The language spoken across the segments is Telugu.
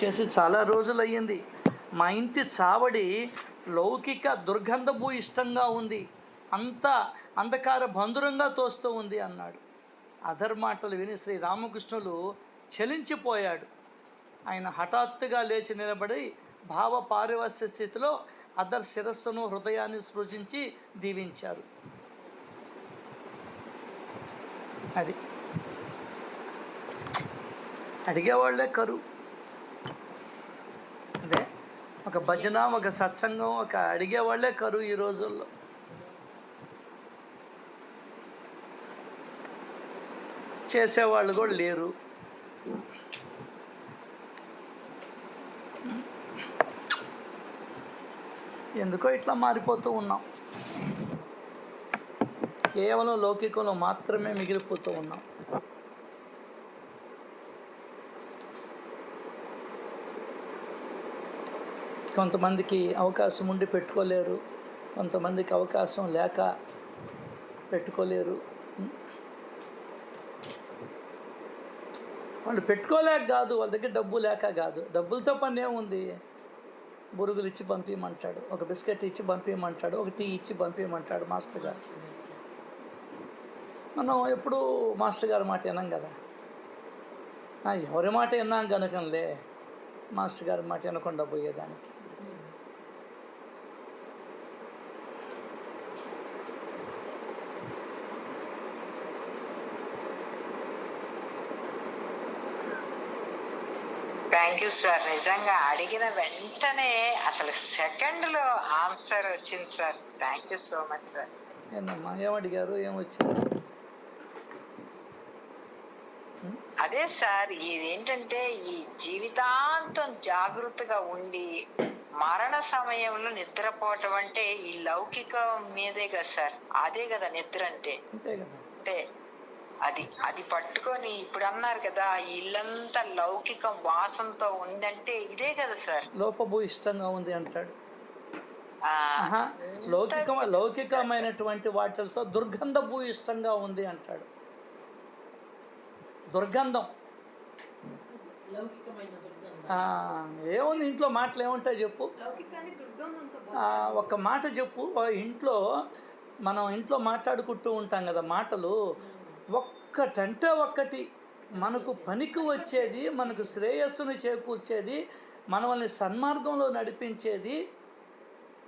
చేసి చాలా రోజులయ్యింది. మా ఇంటి చావడి లౌకిక దుర్గంధపు ఇష్టంగా ఉంది, అంతా అంధకార బంధురంగా తోస్తూ ఉంది అన్నాడు. అదర్ మాటలు విని శ్రీరామకృష్ణులు చలించిపోయాడు. ఆయన హఠాత్తుగా లేచి నిలబడి భావ పారివస్య స్థితిలో అదర్ శిరస్సును హృదయాన్ని స్పృశించి దీవించారు. అది అడిగేవాళ్లే కరువు. అదే ఒక భజన, ఒక సత్సంగం, ఒక అడిగేవాళ్లే కరువు ఈ రోజుల్లో. చేసేవాళ్ళు కూడా లేరు. ఎందుకో ఇట్లా మారిపోతూ ఉన్నాం. కేవలం లౌకికంలో మాత్రమే మిగిలిపోతూ ఉన్నాం. కొంతమందికి అవకాశం ఉండి పెట్టుకోలేరు, కొంతమందికి అవకాశం లేక పెట్టుకోలేరు. వాళ్ళు పెట్టుకోలేక కాదు, వాళ్ళ దగ్గర డబ్బు లేక కాదు. డబ్బులతో పని ఏముంది? బురుగులు ఇచ్చి పంపించమంటాడు, ఒక బిస్కెట్ ఇచ్చి పంపించమంటాడు, ఒక టీ ఇచ్చి పంపించమంటాడు మాస్టర్ గారు. మనం ఎప్పుడూ మాస్టర్ గారి మాట విన్నాం కదా. ఎవరి మాట విన్నాం కనుకలే మాస్టర్ గారి మాట వినకుండా పోయేదానికి. Thank you sir. నిజంగా అడిగిన వెంటనే అసలు సెకండ్లో ఆన్సర్ వచ్చింది sir. Thank you so much sir. ఏంటమ్మా, ఏమడిగారు, ఏమొచ్చింది? అదే సార్, ఇదేంటంటే ఈ జీవితాంతం జాగృతగా ఉండి మరణ సమయంలో నిద్రపోవటం అంటే ఈ లౌకికం మీదే కదా సార్. అదే కదా నిద్ర అంటే. అంటే అది పట్టుకొని ఇప్పుడు అన్నారు కదా, ఇల్లంతా లౌకికం వాసనతో ఉందంటే ఇదే కదా సార్. లోపభూ ఇష్టంగా ఉంది అంటాడు. లౌకికమైనటువంటి వాటితో దుర్గంధభూ ఇష్టంగా ఉంది అంటాడు. దుర్గంధం ఏముంది? ఇంట్లో మాటలు ఏముంటాయి చెప్పు? ఒక్క మాట చెప్పు. ఇంట్లో మనం ఇంట్లో మాట్లాడుకుంటూ ఉంటాం కదా మాటలు, ఒక్కటంటే ఒక్కటి మనకు పనికి వచ్చేది, మనకు శ్రేయస్సును చేకూర్చేది, మనల్ని సన్మార్గంలో నడిపించేది,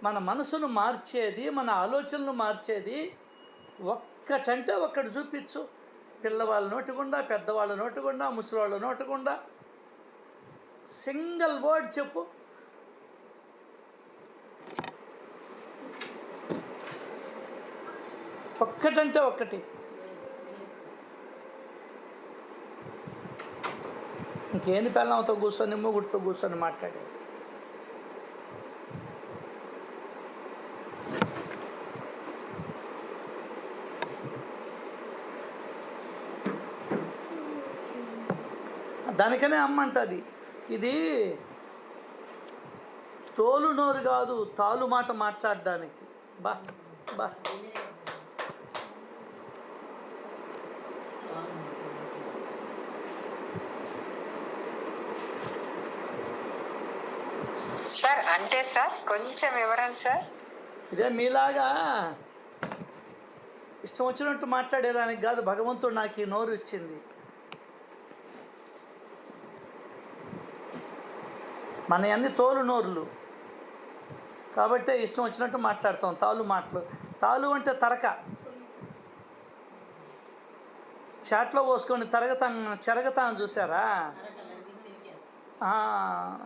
మన మనసును మార్చేది, మన ఆలోచనలు మార్చేది ఒక్కటంటే ఒక్కటి చూపించు. పిల్లవాళ్ళ నోటిగుండా, పెద్దవాళ్ళ నోటిగుండా, ముసలివాళ్ళ నోటిగుండా సింగిల్ వర్డ్ చెప్పు. ఒక్కటంటే ఒక్కటి. ఇంకేంది పిల్లలతో కూర్చొని మూగుడితో కూర్చొని మాట్లాడే. దానికనే అమ్మంటుంది, ఇది తోలు నోరు కాదు, తాలు మాట మాట్లాడడానికి. బా బా సార్. అంటే సార్ కొంచెం వివరణ సార్. ఇదే మీలాగా ఇష్టం వచ్చినట్టు మాట్లాడేదానికి కాదు, భగవంతుడు నాకు ఈ నోరు ఇచ్చింది. మన అన్ని తోలు నోరులు కాబట్టే ఇష్టం వచ్చినట్టు మాట్లాడతాం. తాలు మాటలు. తాలు అంటే తరక, చాట్లో పోసుకొని చెరగతాను చూసారా?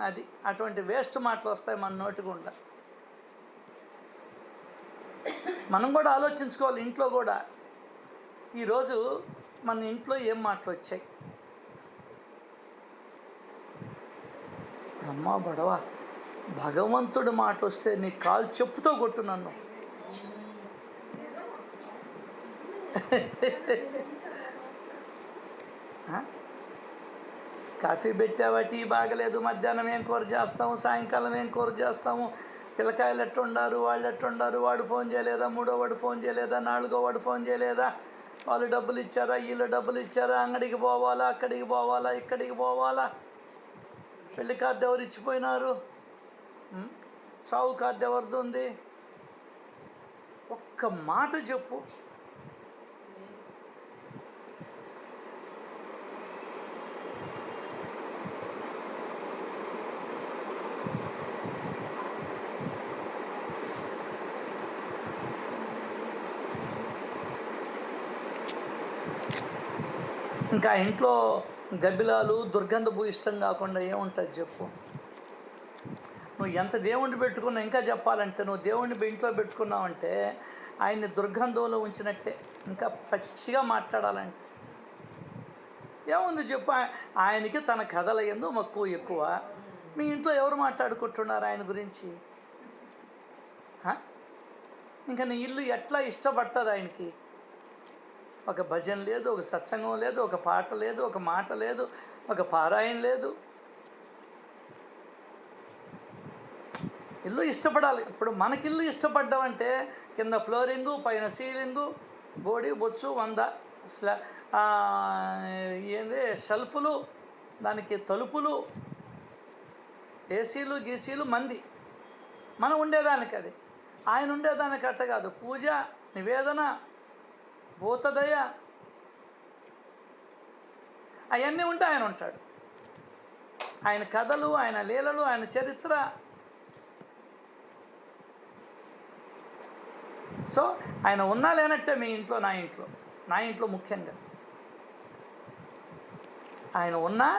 అది అటువంటి వేస్ట్ మాటలు వస్తాయి మన నోటిగుండా. మనం కూడా ఆలోచించుకోవాలి. ఇంట్లో కూడా ఈరోజు మన ఇంట్లో ఏం మాటలు వచ్చాయి? అమ్మా బడవా, భగవంతుడి మాట వస్తే నీ కాలు చెప్పుతో కొట్టు నన్ను. కాఫీ పెట్టావా, టీ బాగలేదు, మధ్యాహ్నం ఏం కూర చేస్తాము, సాయంకాలం ఏం కూర చేస్తాము, పిల్లకాయలు ఎట్టుండారు, వాళ్ళు ఎట్టుండారు, వాడు ఫోన్ చేయలేదా, మూడో వాడు ఫోన్ చేయలేదా, నాలుగో వాడు ఫోన్ చేయలేదా, వాళ్ళు డబ్బులు ఇచ్చారా, వీళ్ళు డబ్బులు ఇచ్చారా, అంగడికి పోవాలా, అక్కడికి పోవాలా, ఇక్కడికి పోవాలా. పెళ్లి కార్డు ఎవరు ఇచ్చిపోయినారు? సావు కార్డు ఎవరిది ఉంది? ఒక్క మాట చెప్పు. ఇంకా ఇంట్లో గబ్బిలాలు దుర్గంధపు ఇష్టం కాకుండా ఏముంటుంది చెప్పు? నువ్వు ఎంత దేవుణ్ణి పెట్టుకున్నా, ఇంకా చెప్పాలంటే నువ్వు దేవుణ్ణి ఇంట్లో పెట్టుకున్నావంటే ఆయన్ని దుర్గంధంలో ఉంచినట్టే. ఇంకా పచ్చిగా మాట్లాడాలంటే ఏముంది చెప్పు? ఆయనకి తన కథల యందు మక్కువ ఎక్కువ. మీ ఇంట్లో ఎవరు మాట్లాడుకుంటున్నారు ఆయన గురించి? ఇంకా నీ ఇల్లు ఎట్లా ఇష్టపడుతుంది ఆయనకి? ఒక భజన లేదు, ఒక సత్సంగం లేదు, ఒక పాట లేదు, ఒక మాట లేదు, ఒక పారాయణ లేదు. ఇల్లు ఇష్టపడాలి. ఇప్పుడు మనకిల్లు ఇష్టపడ్డామంటే కింద ఫ్లోరింగు, పైన సీలింగు, బోడి బొచ్చు 100 ఏంది షెల్ఫ్లు, దానికి తలుపులు, ఏసీలు గీసీలు మంది. మనం ఉండేదానికి అది. ఆయన ఉండేదానికి అట్ట కాదు. పూజ, నివేదన, భూతదయ అవన్నీ ఉంటే ఆయన ఉంటాడు. ఆయన కథలు, ఆయన లీలలు, ఆయన చరిత్ర. సో ఆయన ఉన్నా లేనట్టే మీ ఇంట్లో, నా ఇంట్లో ముఖ్యంగా ఆయన ఉన్నా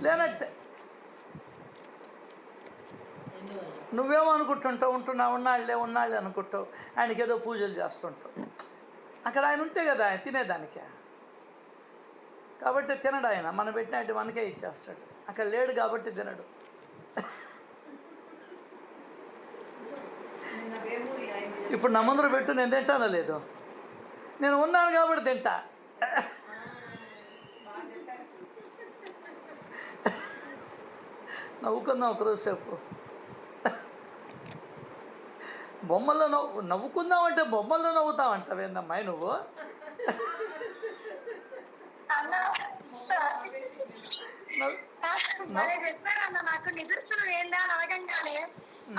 లేనట్టే. నువ్వేమో అనుకుంటుంటావు, ఉన్నాళ్ళే అనుకుంటావు, ఆయనకి ఏదో పూజలు చేస్తుంటావు. అక్కడ ఆయన ఉంటే కదా ఆయన తినేదానికే. కాబట్టి తినడు ఆయన. మనం పెట్టినట్టు మనకే ఇచ్చేస్తాడు. అక్కడ లేడు కాబట్టి తినడు. ఇప్పుడు నా ముందర పెట్టు, నేను తింటానో లేదు? నేను ఉన్నాను కాబట్టి తింటా. నవ్వుకుందాం ఒకరోజు సేపు. బొమ్మల్లో నవ్వుకుందామంటే బొమ్మల్లో నవ్వుతావంటావేందమ్మాయి నువ్వు? నాకు నిదర్శనం ఏందా అని అడగంగానే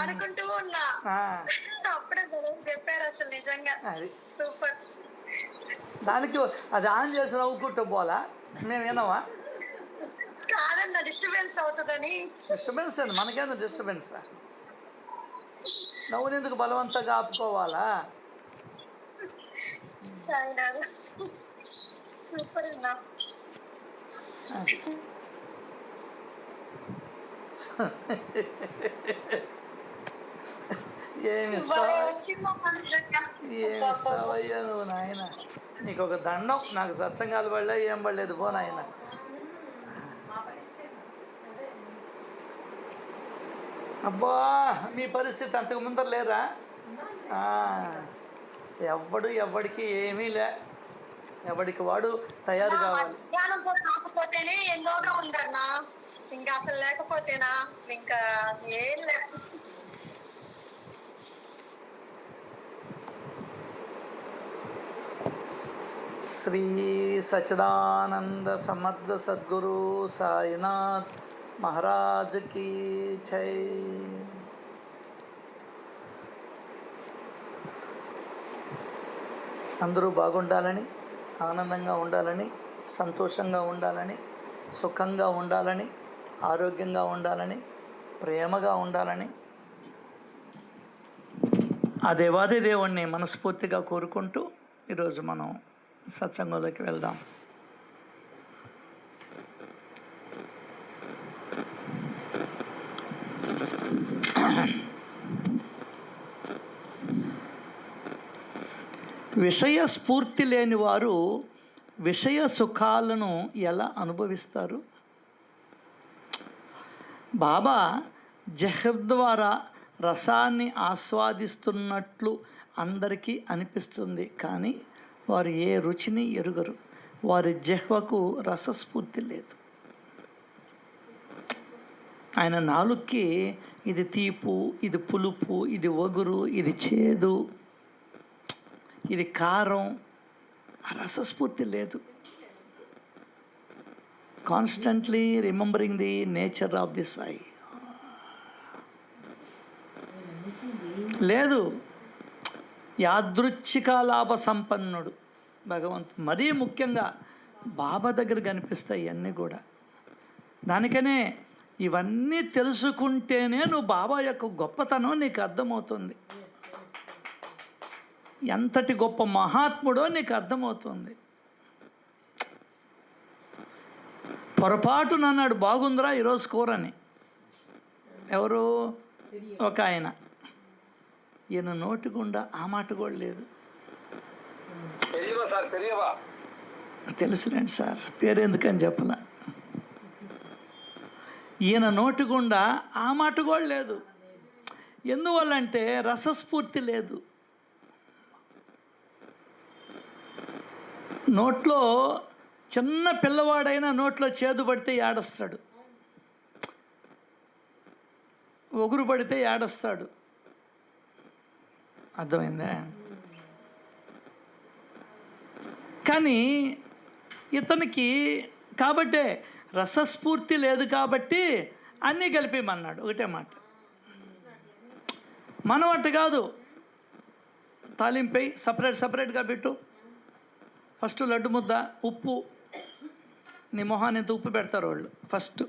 అనుకుంటూ ఉన్నా. అప్పుడే చెప్పారు అసలు నిజంగా సూపర్. దానికి అది ఆన్ చేసి నవ్వుకుంటూ పోలా మేము విన్నావా? కాదన్నా డిస్టర్బెన్స్ అవుతుందని. డిస్టర్బెన్స్ అండి, మనకేందో డిస్టర్బెన్సా? నవ్వునేందుకు బలవంతంగా ఆపుకోవాలా? సూపర్ అన్నా. ఏమి ఇస్తావయ్యా నువ్వు నాయన? నీకు ఒక దండం. నాకు సత్సంగాలు పడలే, ఏం పడలేదు. పో నాయన. అబ్బా, మీ పరిస్థితి అంతకు ముందర లేరా? ఎవడికి ఏమీ లే. ఎవడికి వాడు తయారు కావాలి. కాకపోతేనే ఎన్నోగా ఉందన్నా, ఇంకా అసలు లేకపోతేనా ఇంకా ఏం లే. శ్రీ సచ్చిదానంద సమర్థ సద్గురు సాయినాథ్ మహారాజ్ కీ జై. అందరూ బాగుండాలని, ఆనందంగా ఉండాలని, సంతోషంగా ఉండాలని, సుఖంగా ఉండాలని, ఆరోగ్యంగా ఉండాలని, ప్రేమగా ఉండాలని ఆ దేవాది దేవుణ్ణి మనస్ఫూర్తిగా కోరుకుంటూ ఈరోజు మనం సత్సంగంలోకి వెళ్దాం. విషయ స్ఫూర్తి లేని వారు విషయ సుఖాలను ఎలా అనుభవిస్తారు? బాబా జహర్ ద్వారా రసాన్ని ఆస్వాదిస్తున్నట్లు అందరికీ అనిపిస్తుంది, కానీ వారు ఏ రుచిని ఎరుగరు. వారి జిహ్వకు రసస్ఫూర్తి లేదు. ఆయన నాలుగుకి ఇది తీపు, ఇది పులుపు, ఇది ఒగురు, ఇది చేదు, ఇది కారం. ఆ రసస్ఫూర్తి లేదు. Constantly remembering the nature of the Sai. లేదు, యాదృచ్ఛిక లాభ సంపన్నుడు భగవంతుడు. మరీ ముఖ్యంగా బాబా దగ్గర కనిపిస్తాయి ఇవన్నీ కూడా. దానికనే ఇవన్నీ తెలుసుకుంటేనే నువ్వు బాబా యొక్క గొప్పతనం నీకు అర్థమవుతుంది, ఎంతటి గొప్ప మహాత్ముడో నీకు అర్థమవుతుంది. పొరపాటున అన్నాడు బాగుందిరా ఈరోజు కూరని. ఎవరు? ఒక ఆయన. ఈయన నోటి గుండా ఆ మాట కూడా లేదు. తెలుసులేండి సార్, పేరు ఎందుకని చెప్పలా. ఈయన నోటి గుండా ఆ మాట కూడా లేదు. ఎందువల్లంటే రసస్ఫూర్తి లేదు. నోట్లో చిన్న పిల్లవాడైనా నోట్లో చేదు పడితే ఏడుస్తాడు, ఒగురు పడితే ఏడుస్తాడు. అర్థమైందా? కానీ ఇతనికి కాబట్టే రసస్ఫూర్తి లేదు కాబట్టి అన్నీ కలిపేమన్నాడు. ఒకటే మాట. మనం అట్టు కాదు, తాలింపై సపరేట్గా పెట్టు. ఫస్ట్ లడ్డు ముద్ద, ఉప్పు, నీ మొహాన్ని ఎంత ఉప్పు పెడతారు వాళ్ళు ఫస్ట్.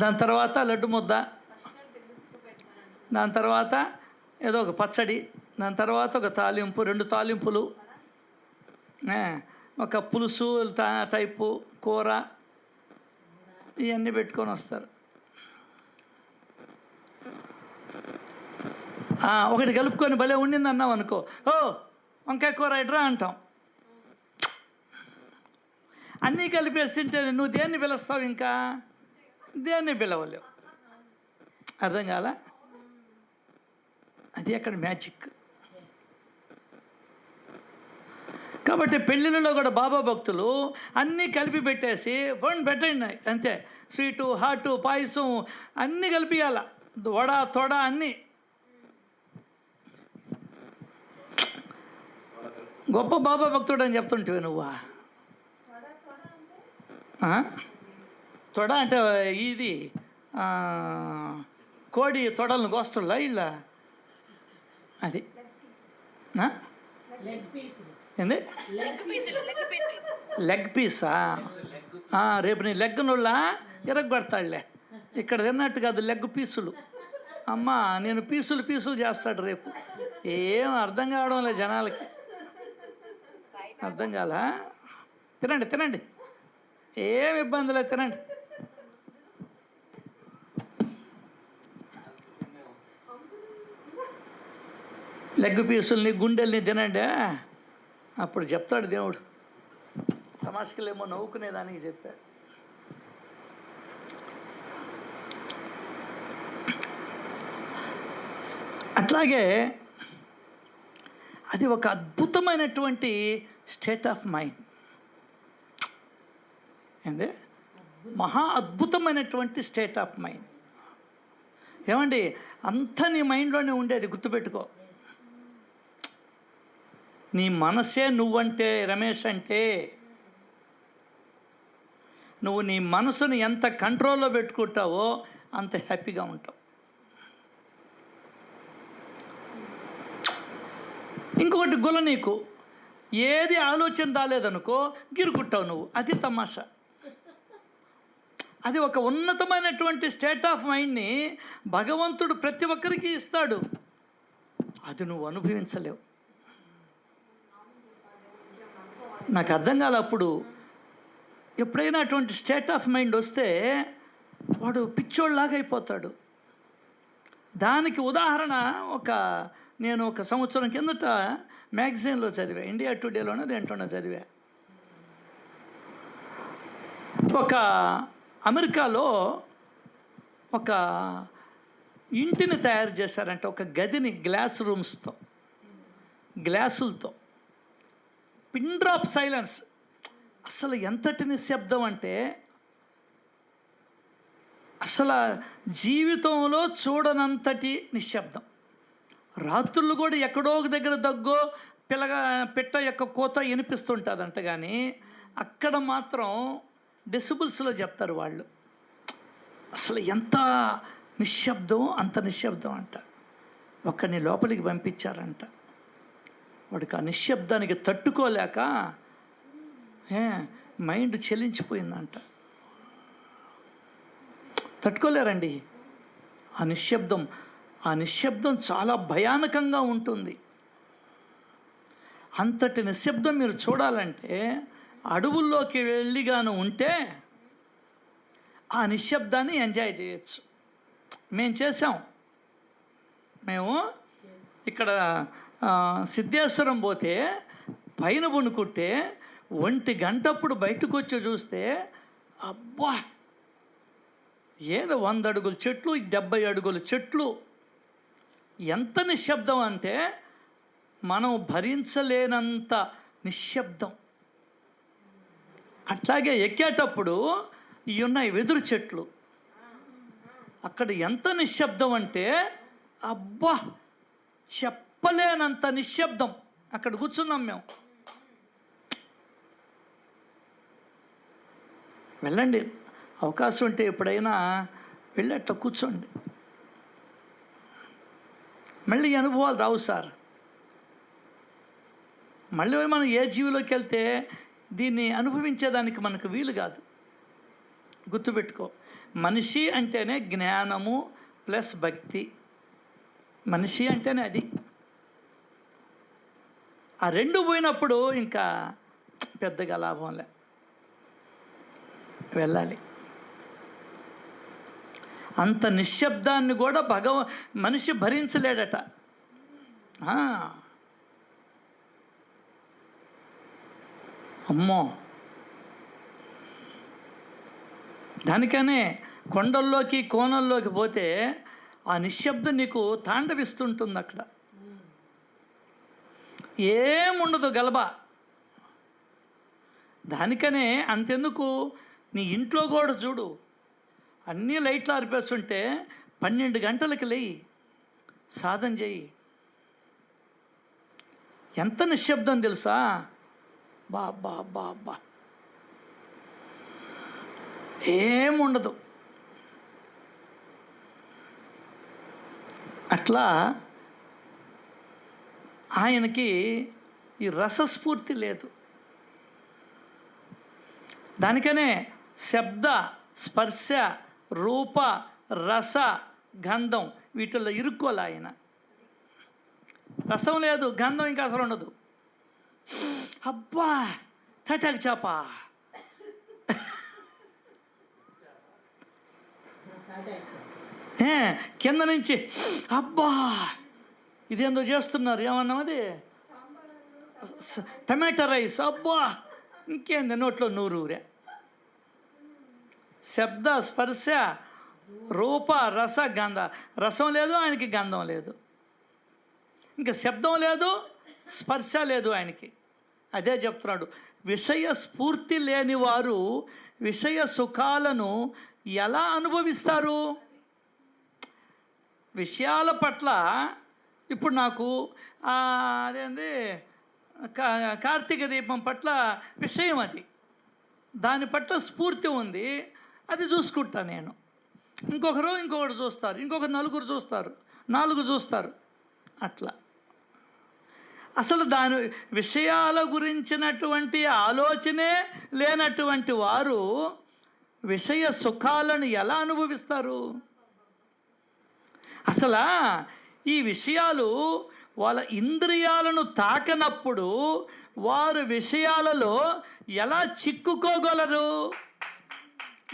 దాని తర్వాత లడ్డు ముద్ద, దాని తర్వాత ఏదో ఒక పచ్చడి, దాని తర్వాత ఒక తాలింపు, 2 తాలింపులు, ఒక పులుసు టైపు కూర, ఇవన్నీ పెట్టుకొని వస్తారు. ఒకటి కలుపుకొని భలే ఉండింది అన్నాం అనుకో, ఓ వంకాయ కూర ఇడ్రా అంటాం. అన్నీ కలిపేస్తుంటే నువ్వు దేన్ని పిలుస్తావు? ఇంకా దేన్ని పిలవలేవు. అర్థం కాలా? అది అక్కడ మ్యాజిక్. కాబట్టి పెళ్ళిళ్ళలో కూడా బాబా భక్తులు అన్నీ కలిపి పెట్టేసి పెట్టండి అంతే. స్వీటు, హాటు, పాయసం అన్నీ కలిపియాల, వడ తొడ అన్నీ. గొప్ప బాబా భక్తుడు అని చెప్తుంటివి నువ్వా? తొడ అంటే ఇది కోడి తొడలను కోస్తుల్లా ఇళ్ళ, అది ఏంది? Leg Pisa? రేపు నీ లెగ్ నుళ్ళ ఎరగొడతాడులే. ఇక్కడ తిన్నట్టు కాదు, లెగ్ పీసులు. అమ్మ నేను పీసులు చేస్తాడు రేపు. ఏం అర్థం కావడం లేదు జనాలకి. అర్థం కాలా? తినండి, ఏం ఇబ్బంది లేదు, తినండి. లెగ్ పీసుల్ని, గుండెల్ని తినండి. అప్పుడు చెప్తాడు దేవుడు. తమాషకులేమో నవ్వుకునేదానికి చెప్పా. అట్లాగే అది ఒక అద్భుతమైనటువంటి స్టేట్ ఆఫ్ మైండ్. ఏంది? మహా అద్భుతమైనటువంటి స్టేట్ ఆఫ్ మైండ్. ఏమండి, అంతా నీ మైండ్లోనే ఉండేది, గుర్తుపెట్టుకో. నీ మనసే నువ్వంటే రమేష్ అంటే. నువ్వు నీ మనసుని ఎంత కంట్రోల్లో పెట్టుకుంటావో అంత హ్యాపీగా ఉంటావు. ఇంకొకటి గుల, నీకు ఏది ఆలోచన రాలేదనుకో గిరుకుంటావు నువ్వు. అది తమాషా. అది ఒక ఉన్నతమైనటువంటి స్టేట్ ఆఫ్ మైండ్ని భగవంతుడు ప్రతి ఒక్కరికి ఇస్తాడు. అది నువ్వు అనుభవించలేవు. నాకు అర్థం కాలే అప్పుడు. ఎప్పుడైనా అటువంటి స్టేట్ ఆఫ్ మైండ్ వస్తే వాడు పిచ్చోళ్ళలాగా అయిపోతాడు. దానికి ఉదాహరణ నేను ఒక సంవత్సరం కిందట మ్యాగజైన్లో చదివా, ఇండియా టుడేలోనే దేంట్లోనే చదివా. ఒక అమెరికాలో ఒక ఇంటిని తయారు చేశారంటే, ఒక గదిని గ్లాసులతో పిన్ డ్రాప్ సైలెన్స్. అసలు ఎంతటి నిశ్శబ్దం అంటే అసలు జీవితంలో చూడనంతటి నిశ్శబ్దం. రాత్రులు కూడా ఎక్కడో ఒక దగ్గర దగ్గో పిట్ట యొక్క కోత వినిపిస్తుంటుందంట, కానీ అక్కడ మాత్రం డెసిబుల్స్లో చెప్తారు వాళ్ళు. అసలు ఎంత నిశ్శబ్దం, అంత నిశ్శబ్దం అంట. ఒక్కడిని లోపలికి పంపించారంట. వాడికి ఆ నిశ్శబ్దానికి తట్టుకోలేక మైండ్ చెలించిపోయిందంట. తట్టుకోలేరండి ఆ నిశ్శబ్దం. ఆ నిశ్శబ్దం చాలా భయానకంగా ఉంటుంది. అంతటి నిశ్శబ్దం మీరు చూడాలంటే అడవుల్లోకి వెళ్ళిగాను ఉంటే ఆ నిశ్శబ్దాన్ని ఎంజాయ్ చేయొచ్చు. మేము చేసాం. మేము ఇక్కడ సిద్ధేశ్వరం పోతే పైన వణుకుంటే 1 గంటప్పుడు బయటకు వచ్చి చూస్తే అబ్బా, ఏదో 100 అడుగుల చెట్లు, 70 అడుగుల చెట్లు. ఎంత నిశ్శబ్దం అంటే మనం భరించలేనంత నిశ్శబ్దం. అట్లాగే ఎక్కేటప్పుడు ఇవి ఉన్నాయి వెదురు చెట్లు. అక్కడ ఎంత నిశ్శబ్దం అంటే అబ్బా, చెప్పలేనంత నిశ్శబ్దం. అక్కడ కూర్చున్నాం మేము. వెళ్ళండి, అవకాశం ఉంటే ఎప్పుడైనా వెళ్ళి అట్లా కూర్చోండి. మళ్ళీ అనుభవాలు రావు సార్. మళ్ళీ మనం ఏ జీవిలోకి వెళ్తే దీన్ని అనుభవించేదానికి మనకు వీలు కాదు. గుర్తుపెట్టుకో, మనిషి అంటేనే జ్ఞానము ప్లస్ భక్తి. మనిషి అంటేనే అది. ఆ 2 పోయినప్పుడు ఇంకా పెద్దగా లాభంలే. వెళ్ళాలి. అంత నిశ్శబ్దాన్ని కూడా మనిషి భరించలేడట. అమ్మో, దానికనే కొండల్లోకి కోనల్లోకి పోతే ఆ నిశ్శబ్దం నీకు తాండవిస్తుంటుంది. అక్కడ ఏముండదు, గలబా. దానికనే అంతెందుకు, నీ ఇంట్లో కూడా చూడు, అన్నీ లైట్లు ఆరిపేస్తుంటే 12 గంటలకి లేయి, సాధన చేయి. ఎంత నిశ్శబ్దం తెలుసా? బా బా బా బా, ఏముండదు. అట్లా ఆయనకి ఈ రసస్ఫూర్తి లేదు. దానికనే శబ్ద, స్పర్శ, రూప, రస, గంధం వీటిల్లో ఇరుక్కోలే ఆయన. రసం లేదు, గంధం ఇంకా అసలు ఉండదు. అబ్బా, తటాకు చేప, కింద నుంచి అబ్బా ఇదేందో చేస్తున్నారు, ఏమన్నాం అది టమాటా రైస్, అబ్బా ఇంకేంది నోట్లో నూరూరే. శబ్ద, స్పర్శ, రూప, రస, గంధ. రసం లేదు ఆయనకి, గంధం లేదు, ఇంకా శబ్దం లేదు, స్పర్శ లేదు ఆయనకి. అదే చెప్తున్నాడు, విషయ స్ఫూర్తి లేని వారు విషయ సుఖాలను ఎలా అనుభవిస్తారు? విషయాల పట్ల ఇప్పుడు నాకు అదేంది కార్తీక దీపం పట్ల విషయం, అది దాని పట్ల స్ఫూర్తి ఉంది, అది చూసుకుంటా నేను. ఇంకొకరు చూస్తారు, ఇంకొకరు 4 చూస్తారు, 4 చూస్తారు. అట్లా అసలు దాని విషయాల గురించినటువంటి ఆలోచనే లేనటువంటి వారు విషయ సుఖాలను ఎలా అనుభవిస్తారు? అసలు ఈ విషయాలు వాళ్ళ ఇంద్రియాలను తాకనప్పుడు వారు విషయాలలో ఎలా చిక్కుకోగలరు?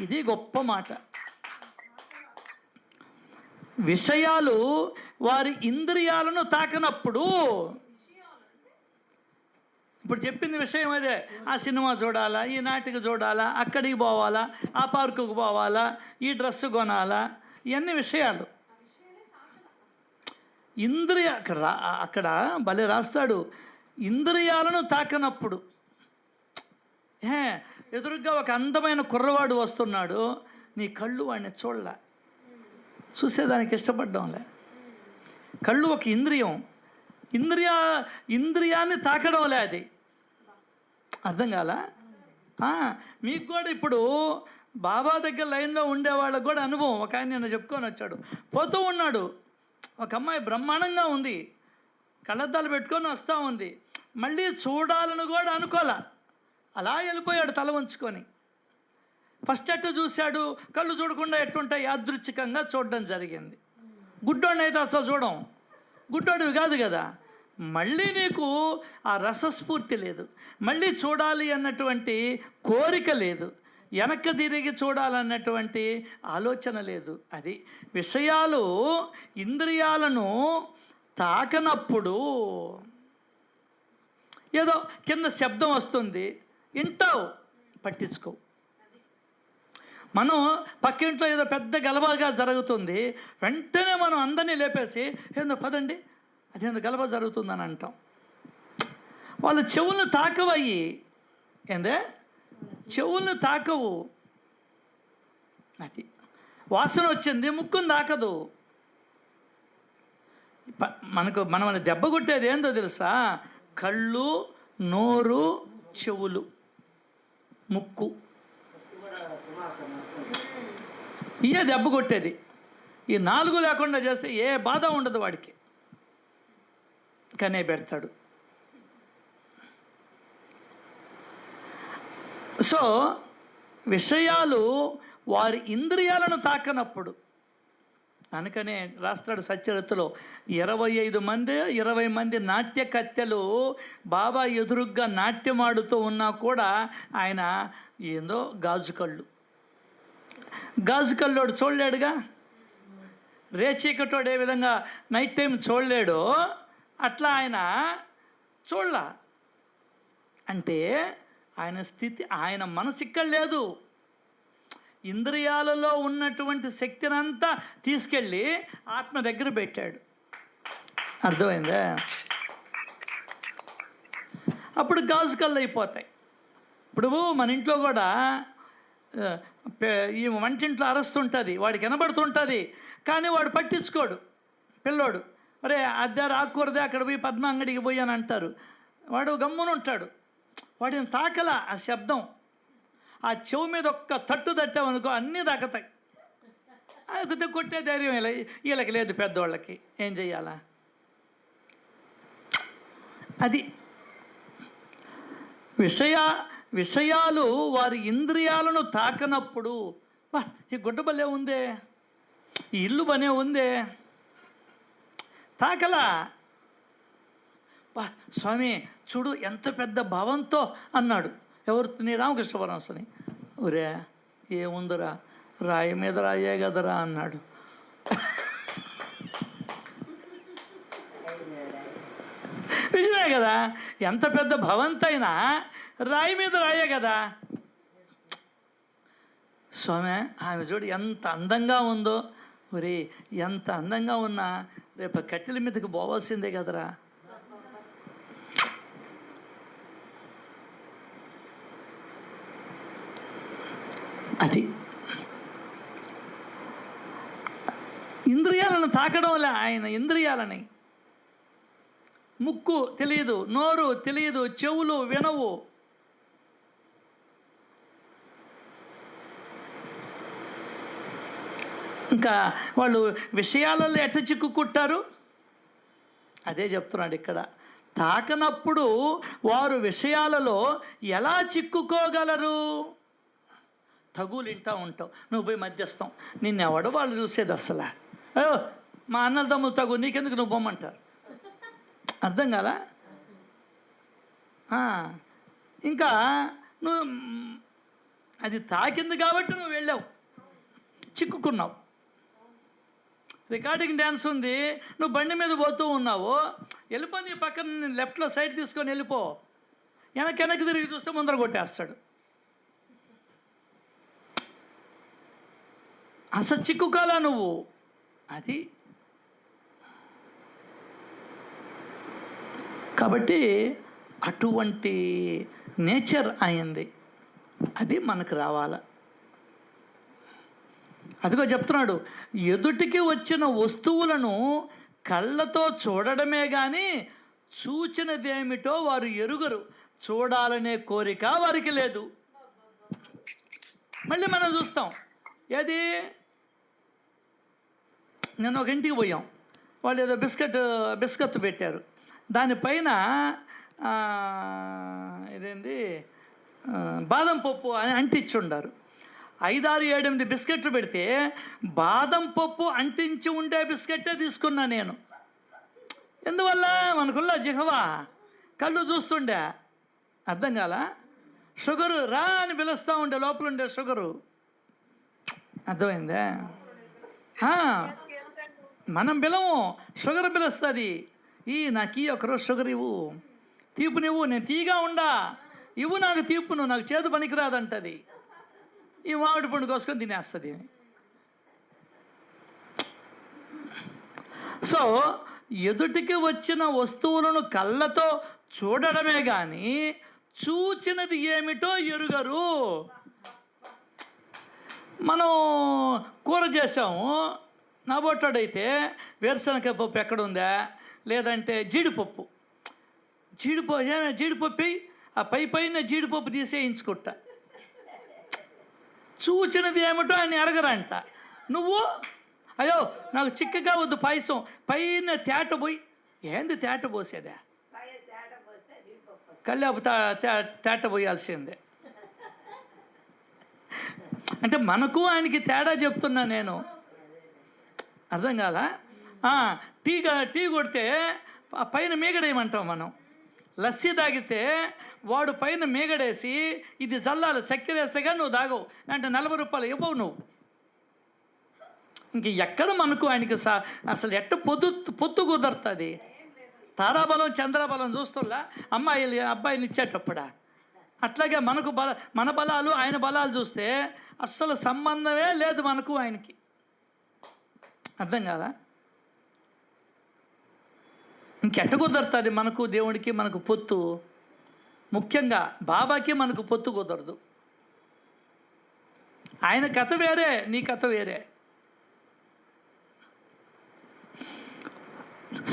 ఇది గొప్ప మాట. విషయాలు వారి ఇంద్రియాలను తాకనప్పుడు, ఇప్పుడు చెప్పింది విషయం అదే. ఆ సినిమా చూడాలా, ఈ నాటిక చూడాలా, అక్కడికి పోవాలా, ఆ పార్కుకు పోవాలా, ఈ డ్రెస్సు కొనాలా, ఇవన్నీ విషయాలు. అక్కడ భలే రాస్తాడు, ఇంద్రియాలను తాకనప్పుడు. ఎదురుగా ఒక అందమైన కుర్రవాడు వస్తున్నాడు, నీ కళ్ళు వాడిని చూడలే, చూసేదానికి ఇష్టపడ్డంలే. కళ్ళు ఒక ఇంద్రియం, ఇంద్రియాన్ని తాకడంలే అది. అర్థం కాలా? మీకు కూడా ఇప్పుడు బాబా దగ్గర లైన్లో ఉండేవాళ్ళకి కూడా అనుభవం. ఒక ఆయన నిన్న చెప్పుకొని వచ్చాడు, పోతూ ఉన్నాడు, ఒక అమ్మాయి బ్రహ్మాండంగా ఉంది, కళ్ళద్దాలు పెట్టుకొని వస్తూ ఉంది, మళ్ళీ చూడాలని కూడా అనుకోలే, అలా వెళ్ళిపోయాడు తల ఉంచుకొని. ఫస్ట్ ఎట్టు చూశాడు, కళ్ళు చూడకుండా ఎట్టుంటాయి, యాదృచ్ఛికంగా చూడడం జరిగింది. గుడ్డోడిని అయితే అసలు చూడం, గుడ్డోడివి కాదు కదా. మళ్ళీ నీకు ఆ రసస్ఫూర్తి లేదు, మళ్ళీ చూడాలి అన్నటువంటి కోరిక లేదు, వెనక్కి తిరిగి చూడాలన్నటువంటి ఆలోచన లేదు. అది విషయాలు ఇంద్రియాలను తాకనప్పుడు ఏదో కింద శబ్దం వస్తుంది, వింటావు, పట్టించుకో. మనం పక్కింట్లో ఏదో పెద్ద గలబాగా జరుగుతుంది, వెంటనే మనం అందరినీ లేపేసి ఏందో పదండి అదేందో గలబా జరుగుతుందని అంటాం. వాళ్ళ చెవులను తాకవయ్యి, ఏందే చెవులను తాకవు. అది వాసన వచ్చింది, ముక్కును తాకదు. మనల్ని దెబ్బ కొట్టేది ఏందో తెలుసా? కళ్ళు, నోరు, చెవులు, ముక్కు, ఇవే దెబ్బ కొట్టేది. ఈ 4 లేకుండా చేస్తే ఏ బాధ ఉండదు వాడికి, కనే పెడతాడు. సో విషయాలు వారి ఇంద్రియాలను తాకనప్పుడు, అందుకనే రాస్తాడు సచ్చరిత్రలో 20 మంది నాట్య కత్తెలు బాబా ఎదురుగ్గా నాట్యమాడుతూ ఉన్నా కూడా ఆయన ఏందో గాజు కళ్ళోడు చూడలేడుగా. రేచీకటోడు ఏ విధంగా నైట్ టైం చూడలేడో అట్లా ఆయన చూడలా. అంటే ఆయన స్థితి, ఆయన మనసు ఇక్కడ లేదు. ఇంద్రియాలలో ఉన్నటువంటి శక్తిని అంతా తీసుకెళ్ళి ఆత్మ దగ్గర పెట్టాడు. అర్థమైందా? అప్పుడు గాజు కళ్ళు అయిపోతాయి. ఇప్పుడు మన ఇంట్లో కూడా ఈ వంటింట్లో అరుస్తుంటుంది, వాడికి వినబడుతుంటుంది, కానీ వాడు పట్టించుకోడు. పిల్లోడు అరే అద్దె రాకూడదే, అక్కడ పోయి పద్మ అంగడికి పోయి అని అంటారు, వాడు గమ్మున ఉంటాడు. వాడిని తాకల ఆ శబ్దం, ఆ చెవు మీద ఒక్క తట్టు తట్టామనుకో అన్నీ తాకుతాయి. అది కొట్టే ధైర్యం వీళ్ళకి లేదు, పెద్దవాళ్ళకి ఏం చెయ్యాలా? అది విషయాలు వారి ఇంద్రియాలను తాకనప్పుడు, ఈ గుడ్డ భలే ఉందే, ఈ ఇల్లు బనే ఉందే, తాకలా. స్వామి చూడు ఎంత పెద్ద భావంతో అన్నాడు. ఎవరు? నీ రామకృష్ణ పరమహంసని. ఒరే ఏముందిరా, రాయి మీద రాయే కదరా అన్నాడు. నిజమే కదా, ఎంత పెద్ద భవంతైనా రాయి మీద రాయే కదా. స్వామి ఆమె చూడు ఎంత అందంగా ఉందో, ఒరే ఎంత అందంగా ఉన్నా రేపు కట్టెల మీదకి పోవాల్సిందే కదరా. అది ఇంద్రియాలను తాకడం వల్ల ఆయన ఇంద్రియాలని, ముక్కు తెలియదు, నోరు తెలియదు, చెవులు వినవు. ఇంకా వాళ్ళు విషయాలలో ఎట్ట చిక్కుకుంటారు? అదే చెప్తున్నాడు ఇక్కడ. తాకనప్పుడు వారు విషయాలలో ఎలా చిక్కుకోగలరు? తగులు వింటూ ఉంటావు, నువ్వు పోయి మధ్యస్థం, నిన్నెవడో వాళ్ళు చూసేది అసలు. మా అన్నల తమ్ముడు తగు, నీకెందుకు నువ్వు బొమ్మంటారు. అర్థం కాలా? ఇంకా నువ్వు అది తాకింది కాబట్టి నువ్వు వెళ్ళావు, చిక్కుకున్నావు. రికార్డింగ్ డ్యాన్స్ ఉంది, నువ్వు బండి మీద పోతూ ఉన్నావు, వెళ్ళిపో, నీ పక్కన లెఫ్ట్లో సైడ్ తీసుకొని వెళ్ళిపో. వెనక్కి తిరిగి చూస్తే ముందర కొట్టేస్తాడు. అసలు చిక్కుకోలా నువ్వు. అది కాబట్టి అటువంటి నేచర్ అయింది, అది మనకు రావాల. అదిగో చెప్తున్నాడు, ఎదుటికి వచ్చిన వస్తువులను కళ్ళతో చూడడమే కానీ చూచినదేమిటో వారు ఎరుగరు. చూడాలనే కోరిక వారికి లేదు. మళ్ళీ మనం చూస్తాం, ఏది నేను ఒక ఇంటికి పోయాం, వాళ్ళు ఏదో బిస్కెట్ పెట్టారు, దానిపైన ఇదేంది బాదం పప్పు అని అంటించి ఉండారు. 5, 6, 7, 8 బిస్కెట్లు పెడితే బాదం పప్పు అంటించి ఉండే బిస్కెట్టే తీసుకున్నా నేను. ఎందువల్ల? మనకున్న జిహ్వా, కళ్ళు చూస్తుండే, అర్థం కాల. షుగరు రా అని పిలుస్తూ ఉండే, లోపల ఉండే షుగరు. అర్థమైందే? మనం పిలము, షుగర్ పిలుస్తుంది. నాకు ఒకరోజు షుగర్ ఇవ్వు, తీపునివ్వు, నేను తీగా ఉండా, ఇవ్వు నాకు తీపును, నాకు చేదు పనికిరాదంటది. ఈ మామిడి పండు కోసుకొని తినేస్తుంది. సో ఎదుటికి వచ్చిన వస్తువులను కళ్ళతో చూడడమే కానీ చూచినది ఏమిటో ఎరుగరు. మనం కూర చేసాము, నా బొట్టాడైతే వేరుశనగ పప్పు ఎక్కడుందా, లేదంటే జీడిపప్పు ఆ పైన జీడిపప్పు తీసేయించుకుంటా. చూచినది ఏమిటో ఆయన ఎరగరంట. నువ్వు అయ్యో నాకు చిక్కగా వద్దు పాయసం, పైన తేట పోయి, ఏంది తేట పోసేదా, కళ్ళేపు తేట పోయాల్సిందే. అంటే మనకు ఆయనకి తేడా చెప్తున్నా నేను, అర్థం కాల. టీ కొడితే పైన మీగడేయమంటాం మనం. లస్సీ తాగితే వాడు పైన మీగడేసి ఇది జల్లాలి, చక్కెర వేస్తే కానీ నువ్వు తాగవు అంటే 40 రూపాయలు ఇవ్వవు నువ్వు. ఇంక ఎక్కడ మనకు ఆయనకి అసలు పొత్తు కుదరుతుంది. తారాబలం చంద్రబలం చూస్తుల్లా అబ్బాయిలు ఇచ్చేటప్పుడా. అట్లాగే మనకు మన బలాలు ఆయన బలాలు చూస్తే అస్సలు సంబంధమే లేదు మనకు ఆయనకి. అర్థం కాదా? ఇంకెట్ట కుదరుతుంది మనకు దేవుడికి మనకు పొత్తు? ముఖ్యంగా బాబాకి మనకు పొత్తు కుదరదు. ఆయన కథ వేరే, నీ కథ వేరే.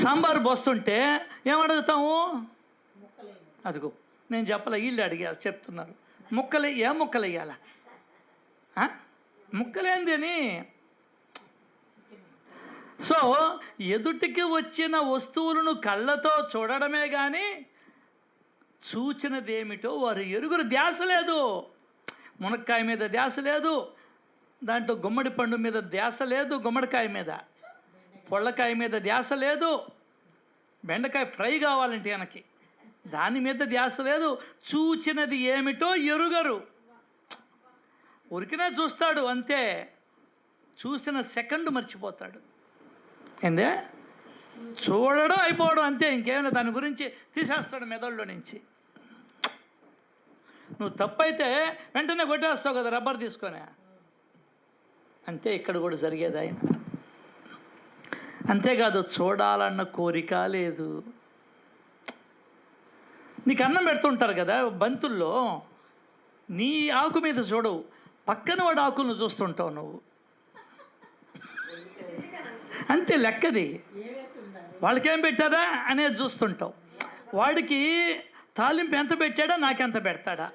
సాంబారు పోస్తుంటే ఏమడుగుతాము? అదిగో నేను చెప్పలే, వీళ్ళు చెప్తున్నారు ముక్కలు వేయాలా? ముక్కలేంది అని. సో ఎదుటికి వచ్చిన వస్తువులను కళ్ళతో చూడడమే కానీ చూచినదేమిటో వారు ఎరుగురు. ధ్యాస లేదు, మునక్కాయ మీద ధ్యాస లేదు, దాంట్లో గుమ్మడి పండు మీద ధ్యాస లేదు, గుమ్మడికాయ మీద, పొళ్ళకాయ మీద ధ్యాస లేదు, బెండకాయ ఫ్రై కావాలంటే వెనక్కి దాని మీద ధ్యాస లేదు. చూచినది ఏమిటో ఎరుగరు. ఉరికినా చూస్తాడు అంతే, చూసిన సెకండ్ మర్చిపోతాడు. ఏందే చూడడం అయిపోవడం అంతే, ఇంకేమైనా దాని గురించి తీసేస్తాడు మెదడులో నుంచి. నువ్వు తప్పైతే వెంటనే కొట్టేస్తావు కదా రబ్బర్ తీసుకొని. అంతే ఇక్కడ కూడా జరిగేది ఆయన. అంతేకాదు చూడాలన్న కోరిక లేదు. నీకు అన్నం పెడుతుంటారు కదా బంతుల్లో, నీ ఆకు మీద చూడవు, పక్కన వాడు ఆకులను చూస్తుంటావు నువ్వు. అంతే లెక్కది. వాళ్ళకేం పెట్టారా అనేది చూస్తుంటావు. వాడికి తాలింపు ఎంత పెట్టాడా నాకెంత పెడతాడా,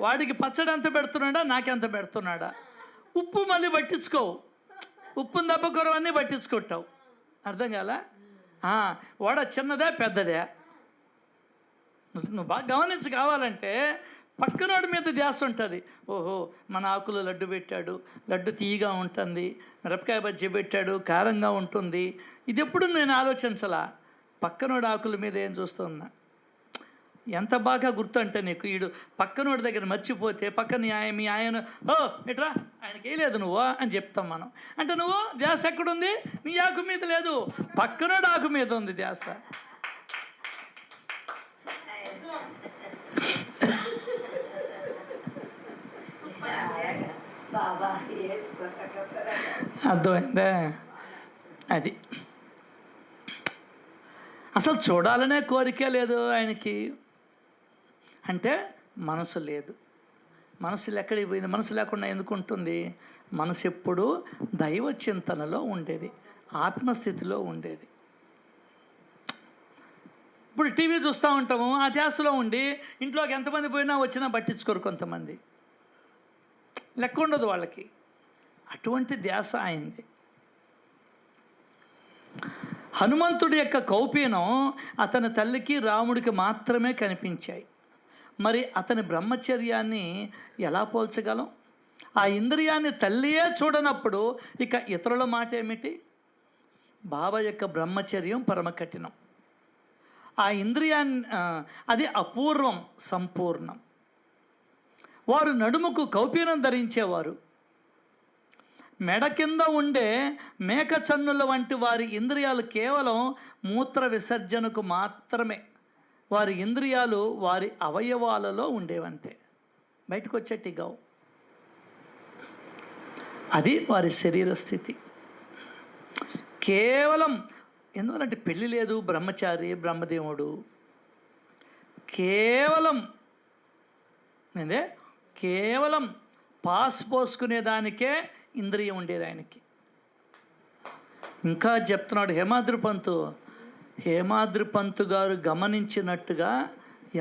వాడికి పచ్చడి ఎంత పెడుతున్నాడా నాకెంత పెడుతున్నాడా. ఉప్పు మళ్ళీ పట్టించుకోవు, ఉప్పుని దెబ్బ కొరవన్నీ పట్టించుకుంటావు. అర్థం కాల. వాడ చిన్నదే పెద్దదే నువ్వు బాగా గమనించి కావాలంటే పక్కనోడి మీద ధ్యాస ఉంటుంది. ఓహో మన ఆకులు లడ్డు పెట్టాడు, లడ్డు తీయగా ఉంటుంది, మిరపకాయ బజ్జీ పెట్టాడు కారంగా ఉంటుంది. ఇది ఎప్పుడు నేను ఆలోచించలా. పక్కనోడి ఆకుల మీద ఏం చూస్తున్నా. ఎంత బాగా గుర్తు అంటే నీకు, ఈడు పక్కనోడి దగ్గర మర్చిపోతే పక్కన మీ ఆయన ఇట్రా ఆయనకి వేయలేదు నువ్వు అని చెప్తాం మనం. అంటే నువ్వు ధ్యాస ఎక్కడుంది? నీ ఆకు మీద లేదు, పక్కనోడి ఆకు మీద ఉంది ధ్యాస. అర్థమైందే? అది అసలు చూడాలనే కోరికే లేదు ఆయనకి. అంటే మనసు లేదు. మనసు ఎక్కడికి పోయింది? మనసు లేకుండా ఎందుకు ఉంటుంది? మనసు ఎప్పుడూ దైవ చింతనలో ఉండేది, ఆత్మస్థితిలో ఉండేది. ఇప్పుడు టీవీ చూస్తూ ఉంటాము, ఆ ధ్యాసలో ఉండి ఇంట్లోకి ఎంతమంది పోయినా వచ్చినా పట్టించుకోరు కొంతమంది, లెక్క ఉండదు వాళ్ళకి. అటువంటి ధ్యాస అయింది. హనుమంతుడి యొక్క కౌపీనం అతని తల్లికి రాముడికి మాత్రమే కనిపించాయి. మరి అతని బ్రహ్మచర్యాన్ని ఎలా పోల్చగలం? ఆ ఇంద్రియాన్ని తల్లియే చూడనప్పుడు ఇక ఇతరుల మాట ఏమిటి? బాబా యొక్క బ్రహ్మచర్యం పరమ కఠినం. ఆ ఇంద్రియాన్ని అది అపూర్వం, సంపూర్ణం. వారు నడుముకు కౌపీనం ధరించేవారు. మెడ కింద ఉండే మేక చన్నుల వంటి వారి ఇంద్రియాలు కేవలం మూత్ర విసర్జనకు మాత్రమే. వారి ఇంద్రియాలు వారి అవయవాలలో ఉండేవంతే, బయటకు వచ్చేటి గావు. అది వారి శరీర స్థితి. కేవలం ఎందువలంటే పెళ్ళి లేదు, బ్రహ్మచారి, బ్రహ్మదేవుడు. కేవలం పాస్ పోసుకునేదానికే ఇంద్రియం ఉండేది ఆయనకి. ఇంకా చెప్తున్నాడు హేమాద్రి పంతు గారు గమనించినట్టుగా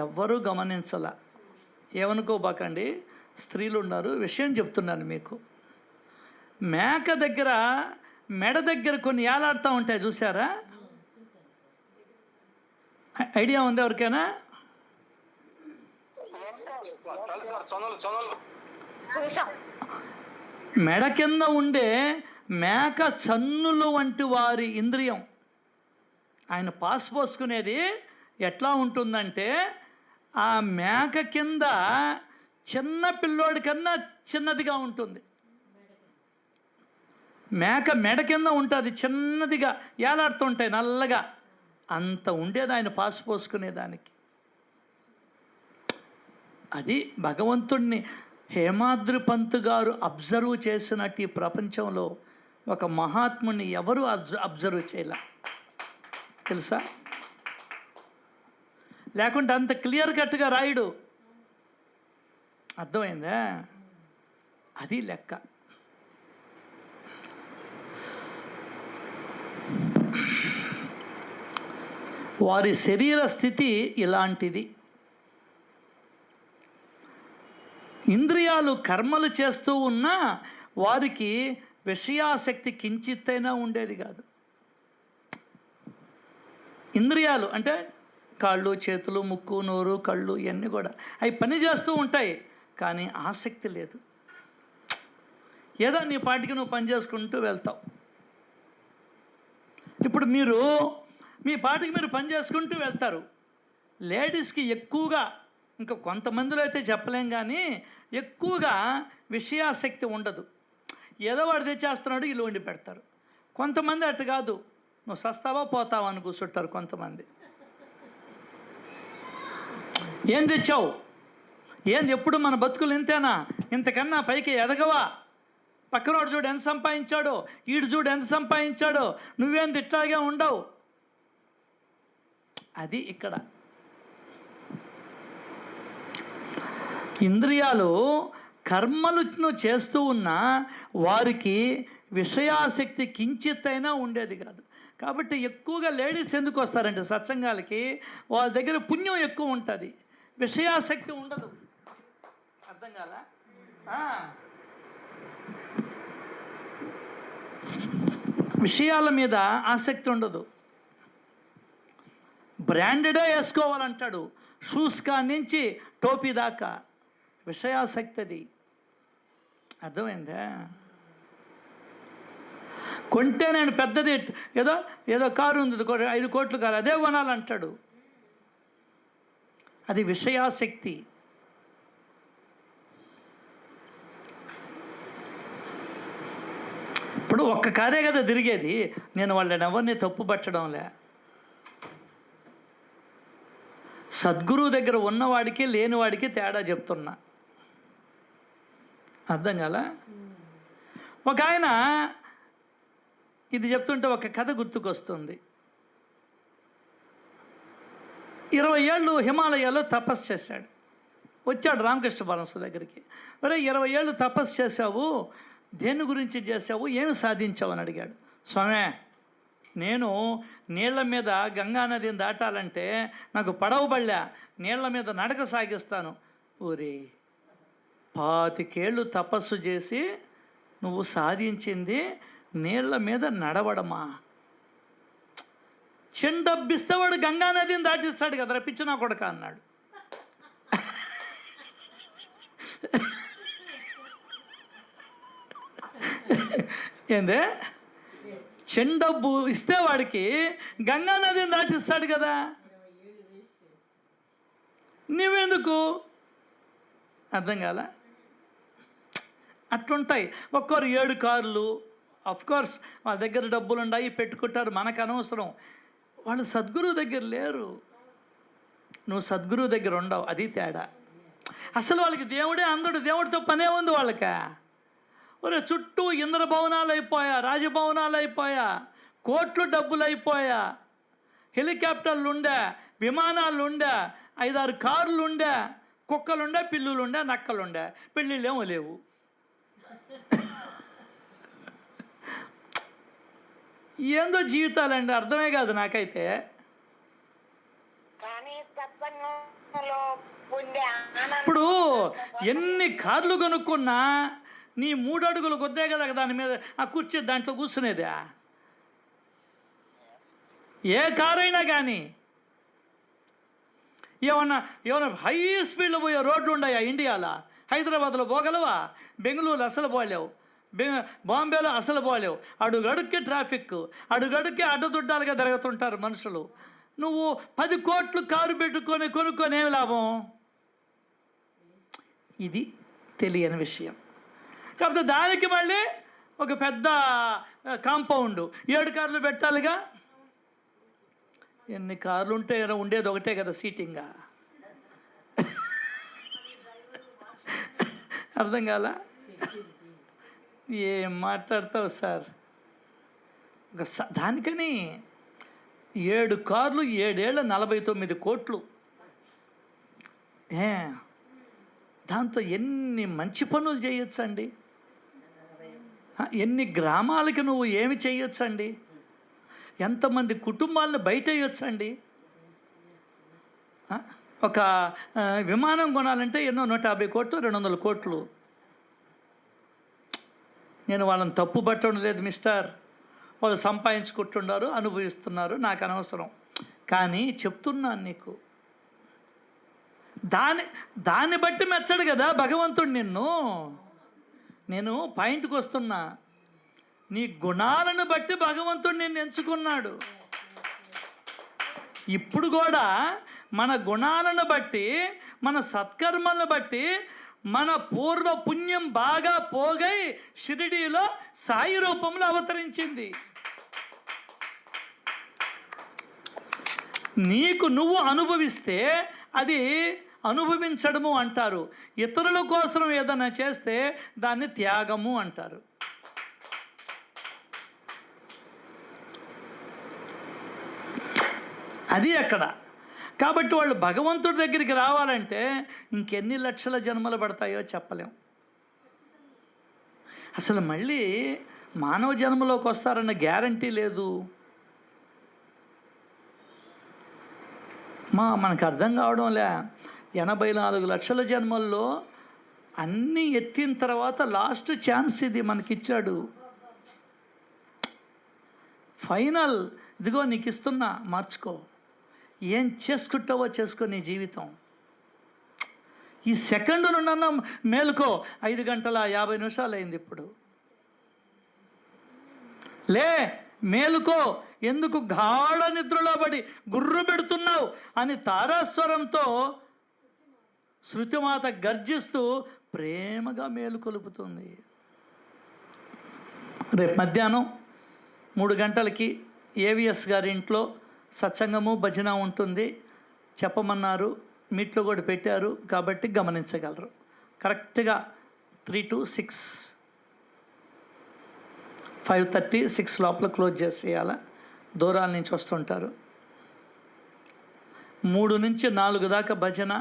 ఎవ్వరూ గమనించాల. ఏమనుకోబాకండి, స్త్రీలు ఉన్నారు, విషయం చెప్తున్నాను మీకు. మేక దగ్గర మెడ దగ్గర కొన్ని ఏలాడుతూ ఉంటాయి, చూసారా? ఐడియా ఉంది ఎవరికైనా? మెడ కింద ఉండే మేక చన్నులు వంటి వారి ఇంద్రియం ఆయన పాస్ పోసుకునేది ఎట్లా ఉంటుందంటే, ఆ మేక కింద చిన్న పిల్లోడి కన్నా చిన్నదిగా ఉంటుంది. మేక మెడ కింద ఉంటుంది, చిన్నదిగా ఏలాడుతుంటాయి నల్లగా. అంత ఉండేది ఆయన పాస్ పోసుకునేదానికి. అది భగవంతుణ్ణి హేమాద్రి పంతు గారు అబ్జర్వ్ చేసినట్టు ఈ ప్రపంచంలో ఒక మహాత్ముని ఎవరు అబ్జర్వ్ చేయలే, తెలుసా? లేకుంటే అంత క్లియర్ కట్గా రాయడు. అర్థమైందా? అది లెక్క. వారి శరీర స్థితి ఇలాంటిది. ఇంద్రియాలు కర్మలు చేస్తూ ఉన్నా వారికి విషయాసక్తి కించిత్తైనా ఉండేది కాదు. ఇంద్రియాలు అంటే కాళ్ళు, చేతులు, ముక్కు, నోరు, కళ్ళు, ఇవన్నీ కూడా అవి పని చేస్తూ ఉంటాయి, కానీ ఆసక్తి లేదు. ఏదో నీ పాటికి నువ్వు పని చేసుకుంటూ వెళ్తావు. ఇప్పుడు మీ పాటికి మీరు పని చేసుకుంటూ వెళ్తారు. లేడీస్కి ఎక్కువగా, ఇంకా కొంతమందిలో అయితే చెప్పలేం, కానీ ఎక్కువగా విషయాసక్తి ఉండదు. ఏదో వాడు తెచ్చేస్తున్నాడు, వీళ్ళు వండి పెడతారు. కొంతమంది అట్టు కాదు, నువ్వు సస్తావా పోతావా అని కూర్చుంటారు కొంతమంది. ఏం తెచ్చావు, ఏంది, ఎప్పుడు మన బతుకులు ఇంతేనా, ఇంతకన్నా పైకి ఎదగవా, పక్కనోడు చూడు ఎంత సంపాదించాడో, ఈడు చూడు ఎంత సంపాదించాడో, నువ్వేంది ఇట్లాగే ఉండవు. అది ఇక్కడ ఇంద్రియాలు కర్మలను చేస్తూ ఉన్నా వారికి విషయాసక్తి కించిత్తైనా ఉండేది కాదు. కాబట్టి ఎక్కువగా లేడీస్ ఎందుకు వస్తారంటే సత్సంగాలకి, వాళ్ళ దగ్గర పుణ్యం ఎక్కువ ఉంటుంది, విషయాసక్తి ఉండదు. అర్థం కాలా? విషయాల మీద ఆసక్తి ఉండదు. బ్రాండెడే వేసుకోవాలంటాడు, షూస్ నుంచి టోపీ దాకా విషయాసక్తి. అది అర్థమైందా? కొంటే నేను పెద్దది ఏదో కారు ఉంది, 5 కోట్లు కారు, అదే కొనాలంటాడు. అది విషయాసక్తి. ఇప్పుడు ఒక్క కారే కదా తిరిగేది. నేను వాళ్ళని ఎవరిని తప్పు పట్టడంలే. సద్గురువు దగ్గర ఉన్నవాడికి లేనివాడికి తేడా చెప్తున్నా. అర్థం కాలా? ఒక ఆయన ఇది చెప్తుంటే ఒక కథ గుర్తుకొస్తుంది. 20 ఏళ్ళు హిమాలయాల్లో తపస్సు చేశాడు. వచ్చాడు రామకృష్ణ పరమహంస దగ్గరికి. మరి 20 ఏళ్ళు తపస్సు చేశావు, దేని గురించి చేశావు, ఏమి సాధించావు అని అడిగాడు. స్వామి, నేను నీళ్ల మీద గంగా నదిని దాటాలంటే నాకు పడవ బళ్ళా నీళ్ల మీద నడక సాగిస్తాను. ఊరి 25 ఏళ్ళు తపస్సు చేసి నువ్వు సాధించింది నీళ్ల మీద నడవడమా? చెండబ్బిస్తే వాడు గంగా నదిని దాటిస్తాడు కదా, రప్పించినా కొడక అన్నాడు. ఏందే, చెండబ్బు ఇస్తే వాడికి గంగా నదిని దాటిస్తాడు కదా, నువ్వెందుకు? అర్థం కాల. అట్లుంటాయి. ఒక్కరు 7 కార్లు, కోర్స్ వాళ్ళ దగ్గర డబ్బులు ఉన్నాయి, పెట్టుకుంటారు, మనకు అనవసరం. వాళ్ళు సద్గురువు దగ్గర లేరు, నువ్వు సద్గురువు దగ్గర ఉండవు, అది తేడా. అసలు వాళ్ళకి దేవుడే అందుడు, దేవుడితో పనే ఉంది వాళ్ళకా. ఒరే చుట్టూ ఇంద్రభవనాలు అయిపోయా, రాజభవనాలు అయిపోయా, కోట్లు డబ్బులు అయిపోయా, హెలికాప్టర్లు ఉండే, విమానాలు ఉండే, 5-6 కార్లు ఉండే, కుక్కలుండే, పిల్లులుండే, నక్కలుండే, పెళ్ళిళ్ళేమో లేవు. ఏందో జీవితాలండి, అర్థమే కాదు నాకైతే. ఇప్పుడు ఎన్ని కార్లు కొనుక్కున్నా నీ 3 అడుగులు కొద్దే కదా దాని మీద ఆ కూర్చో దాంట్లో కూర్చునేదా? ఏ కారైనా కానీ ఏమన్నా హై స్పీడ్లో పోయే రోడ్లు ఉన్నాయా ఇండియాలో? హైదరాబాద్లో పోగలవా? బెంగళూరు అసలు పోలేవు, బాంబేలో అసలు పోలేవు. అడుగడుక్కి ట్రాఫిక్, అడుగడుక్కి అడ్డదుడ్డాలుగా తిరుగుతుంటారు మనుషులు. నువ్వు 10 కోట్లు కారు పెట్టుకొని కొనుక్కొని ఏమి లాభం? ఇది తెలియని విషయం. కాకపోతే దానికి మళ్ళీ ఒక పెద్ద కాంపౌండ్, 7 కార్లు పెట్టాలిగా. ఎన్ని కార్లు ఉంటే ఉండేది ఒకటే కదా సీటింగా. అర్థం కాల. ఏం మాట్లాడతావు సార్? దానికని 7 కార్లు, 7 ఏళ్ళ 49 కోట్లు. దాంతో ఎన్ని మంచి పనులు చేయొచ్చండి, ఎన్ని గ్రామాలకి నువ్వు ఏమి చేయొచ్చండి, ఎంతమంది కుటుంబాలను బయట వేయొచ్చండి. ఒక విమానం కొనాలంటే ఎన్నో 150 కోట్లు, 200 కోట్లు. నేను వాళ్ళని తప్పు పట్టడం లేదు మిస్టర్, వాళ్ళు సంపాదించుకుంటున్నారు, అనుభవిస్తున్నారు, నాకు అనవసరం. కానీ చెప్తున్నాను నీకు, దాన్ని బట్టి మెచ్చడు కదా భగవంతుడు నిన్ను. నేను పాయింట్కి వస్తున్నా, నీ గుణాలను బట్టి భగవంతుడు నిన్ను ఎంచుకున్నాడు. ఇప్పుడు కూడా మన గుణాలను బట్టి, మన సత్కర్మలను బట్టి, మన పూర్వ పుణ్యం బాగా పోగై షిరిడీలో సాయి రూపంలో అవతరించింది. నీకు నువ్వు అనుభవిస్తే అది అనుభవించడము అంటారు. ఇతరుల కోసం ఏదైనా చేస్తే దాన్ని త్యాగము అంటారు. అది అక్కడ. కాబట్టి వాళ్ళు భగవంతుడి దగ్గరికి రావాలంటే ఇంకెన్ని లక్షల జన్మలు పడతాయో చెప్పలేం. అసలు మళ్ళీ మానవ జన్మలోకి వస్తారన్న గ్యారంటీ లేదు. మనకు అర్థం కావడంలే. 84 లక్షల జన్మల్లో అన్నీ ఎత్తిన తర్వాత లాస్ట్ ఛాన్స్ ఇది మనకిచ్చాడు. ఫైనల్, ఇదిగో నీకు ఇస్తున్నా, మార్చుకో. ఏం చేసుకుంటావో చేసుకో నీ జీవితం. ఈ సెకండ్ నుండన్నా మేలుకో. 5 గంటల 50 నిమిషాలు అయింది ఇప్పుడు. లే, మేలుకో. ఎందుకు గాఢ నిద్రలో పడి గుర్రు పెడుతున్నావు అని తారాస్వరంతో శృతిమాత గర్జిస్తూ ప్రేమగా మేలుకొలుపుతుంది. రేపు మధ్యాహ్నం 3 గంటలకి ఏవిఎస్ గారి ఇంట్లో సత్సంగము భజన ఉంటుంది. చెప్పమన్నారు, మీట్లో కూడా పెట్టారు కాబట్టి గమనించగలరు. కరెక్ట్గా 3 to 6, 5:30, 6 లోపల క్లోజ్ చేసేయాల. దూరాల నుంచి వస్తుంటారు. 3 నుంచి 4 దాకా భజన,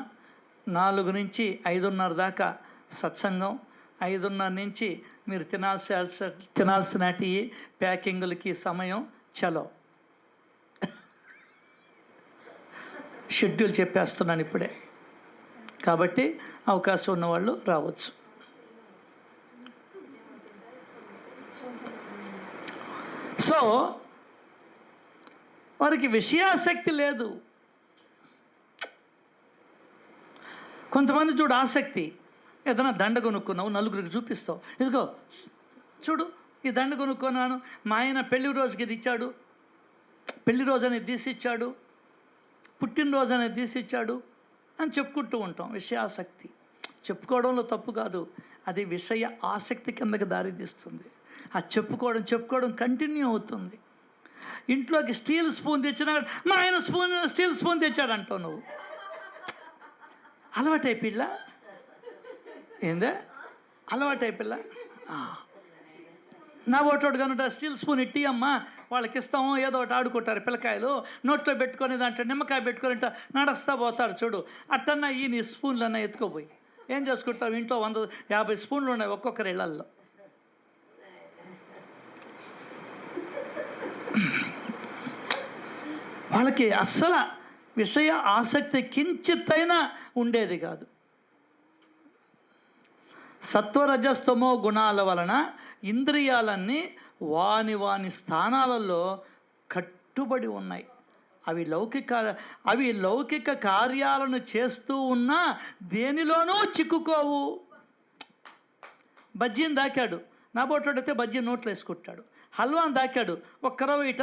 4 నుంచి 5:30 దాకా సత్సంగం, 5:30 నుంచి మీరు తినాల్సినటి ప్యాకింగులకి సమయం. చలో. షెడ్యూల్ చెప్పేస్తున్నాను ఇప్పుడే, కాబట్టి అవకాశం ఉన్నవాళ్ళు రావచ్చు. సో వారికి విషయాసక్తి లేదు. కొంతమంది చూడు ఆసక్తి, ఏదైనా దండ కొనుక్కున్నావు నలుగురికి చూపిస్తావు, ఇదిగో చూడు ఈ దండ కొనుక్కున్నాను, మా ఆయన పెళ్లి రోజుకి ఇది ఇచ్చాడు, పెళ్లి రోజు అనేది తీసిచ్చాడు, పుట్టినరోజు అనేది తీసిచ్చాడు అని చెప్పుకుంటూ ఉంటాం. విషయాసక్తి చెప్పుకోవడంలో తప్పు కాదు, అది విషయ ఆసక్తి కిందకి దారితీస్తుంది. ఆ చెప్పుకోవడం కంటిన్యూ అవుతుంది. ఇంట్లోకి స్టీల్ స్పూన్ తెచ్చినాడు, మా ఆయన స్టీల్ స్పూన్ తెచ్చాడు అంటావు నువ్వు. అలవాటైపిల్ల ఏందే, అలవాటైపిల్ల. నా ఓటోడు కనుక స్టీల్ స్పూన్ ఇట్టి అమ్మా వాళ్ళకి ఇస్తాము, ఏదో ఒకటి ఆడుకుంటారు పిల్లకాయలు, నోట్లో పెట్టుకొని దాంట్లో నిమ్మకాయ పెట్టుకొని నడుస్తా పోతారు చూడు. అట్టన్నా ఈ నీ స్పూన్లన్నా ఎత్తుకోపోయి ఏం చేసుకుంటావు? ఇంట్లో 150 స్పూన్లు ఉన్నాయి ఒక్కొక్కరి ఇళ్లల్లో. వాళ్ళకి అస్సలు విషయ ఆసక్తి కించిత్తైనా ఉండేది కాదు. సత్వరజస్తమో గుణాల వలన ఇంద్రియాలన్నీ వాని స్థానాలలో కట్టుబడి ఉన్నాయి. అవి లౌకిక కార్యాలను చేస్తూ ఉన్నా దేనిలోనూ చిక్కుకోవు. బజ్జీని దాకాడు, నా బొట్టోడైతే బజ్జీ నోట్లో వేసుకుంటాడు. హల్వాని దాకాడు, ఒక్కరవ ఇట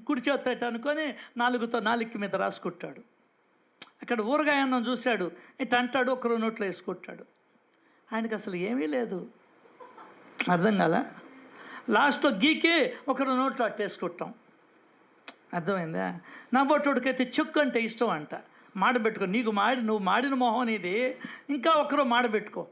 కుడి చేత ఇట అనుకొని నాలుగు మీద రాసుకుంటాడు. అక్కడ ఊరగాయ అన్నం చూశాడు, ఇట అంటాడు, ఒకరు నోట్లో వేసుకుంటాడు. ఆయనకి అసలు ఏమీ లేదు, అర్థం కాదా? లాస్ట్లో గీకి ఒకరు నోట్లో అట్టేసుకుంటాం, అర్థమైందా? నా బొట్టోడికైతే చెక్కు అంటే ఇష్టం అంట. మాడబెట్టుకో, నువ్వు మాడిన మొహం ఇది, ఇంకా ఒకరు మాడబెట్టుకో.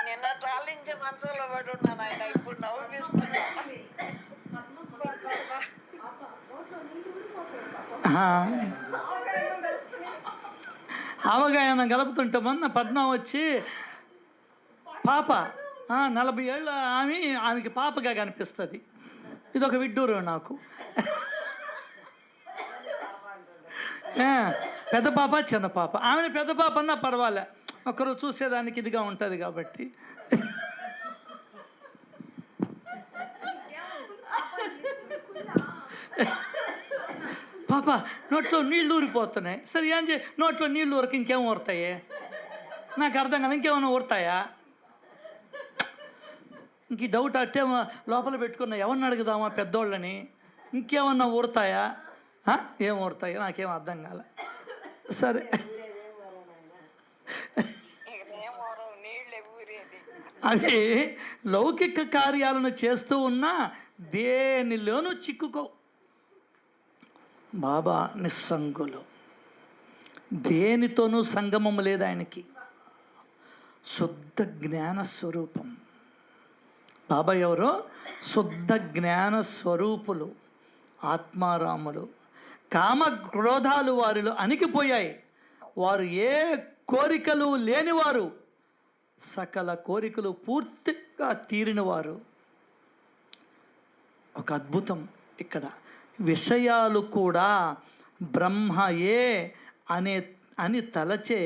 నిన్న ట్రాలించే మనసులో పడి ఉన్నాను ఆయన, ఇప్పుడు ఆవగాయన కలుపుతుంటే మొన్న పద్మం వచ్చి పాప 40 ఏళ్ళ ఆమెకి పాపగా కనిపిస్తుంది. ఇదొక విడ్డూరు నాకు. పెద్ద పాప చిన్న పాప, ఆమెని పెద్ద పాప అన్నా పర్వాలే, ఒకరు చూసేదానికి ఇదిగా ఉంటుంది కాబట్టి. పాప నోట్లో నీళ్ళు ఊరిపోతున్నాయి, సరే ఏం నోట్లో నీళ్ళు ఊరికి ఇంకేం ఊరుతాయి? నాకు అర్థం కదా, ఇంకేమైనా ఊరుతాయా? ఇంక డౌట్ అట్టే లోపల పెట్టుకున్నా, ఎవరిని అడుగుదామా పెద్దోళ్ళని, ఇంకేమన్నా ఊరుతాయా? ఏం ఊరుతాయి? నాకేం అర్థం కాలే. సరే, అవి లౌకిక కార్యాలను చేస్తూ ఉన్నా దేనిలోనూ చిక్కుకో. బాబా నిస్సంగులు, దేనితోనూ సంగమం లేదు ఆయనకి, శుద్ధ జ్ఞాన స్వరూపం. బాబా ఎవరో శుద్ధ జ్ఞాన స్వరూపులు, ఆత్మారాములు. కామ క్రోధాలు వారిలో అణిగిపోయాయి. వారు ఏ కోరికలు లేనివారు, సకల కోరికలు పూర్తిగా తీరినవారు. ఒక అద్భుతం ఇక్కడ, విషయాలు కూడా బ్రహ్మయే అని తలచే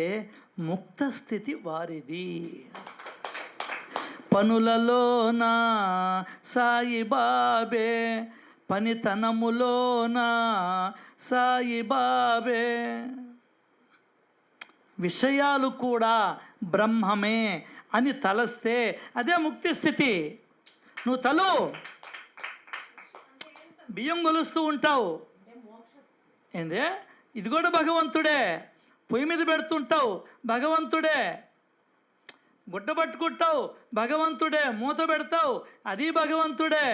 ముక్త స్థితి వారిది. పనులలోన సాయిబాబే, పనితనములోన సాయిబాబే. విషయాలు కూడా బ్రహ్మమే అని తలస్తే అదే ముక్తి స్థితి. నువ్వు బియ్యం కొలుస్తూ ఉంటావు, ఏందే ఇది కూడా భగవంతుడే. పొయ్యి మీద పెడుతుంటావు, భగవంతుడే. గుడ్డ పట్టుకుంటావు, భగవంతుడే. మూత పెడతావు, అది భగవంతుడే.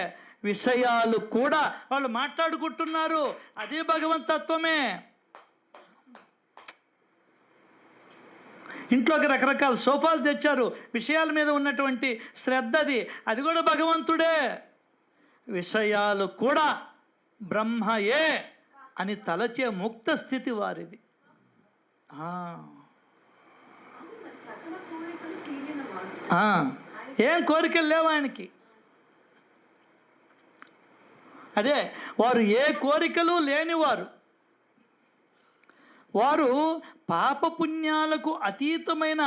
విషయాలు కూడా వాళ్ళు మాట్లాడుకుంటున్నారు, అది భగవంతత్వమే. ఇంట్లోకి రకరకాల సోఫాలు తెచ్చారు, విషయాల మీద ఉన్నటువంటి శ్రద్ధది, అది కూడా భగవంతుడే. విషయాలు కూడా బ్రహ్మయే అని తలచే ముక్త స్థితి వారిది. ఏం కోరికలు లేవు ఆయనకి. అదే, వారు ఏ కోరికలు లేనివారు, వారు పాపపుణ్యాలకు అతీతమైన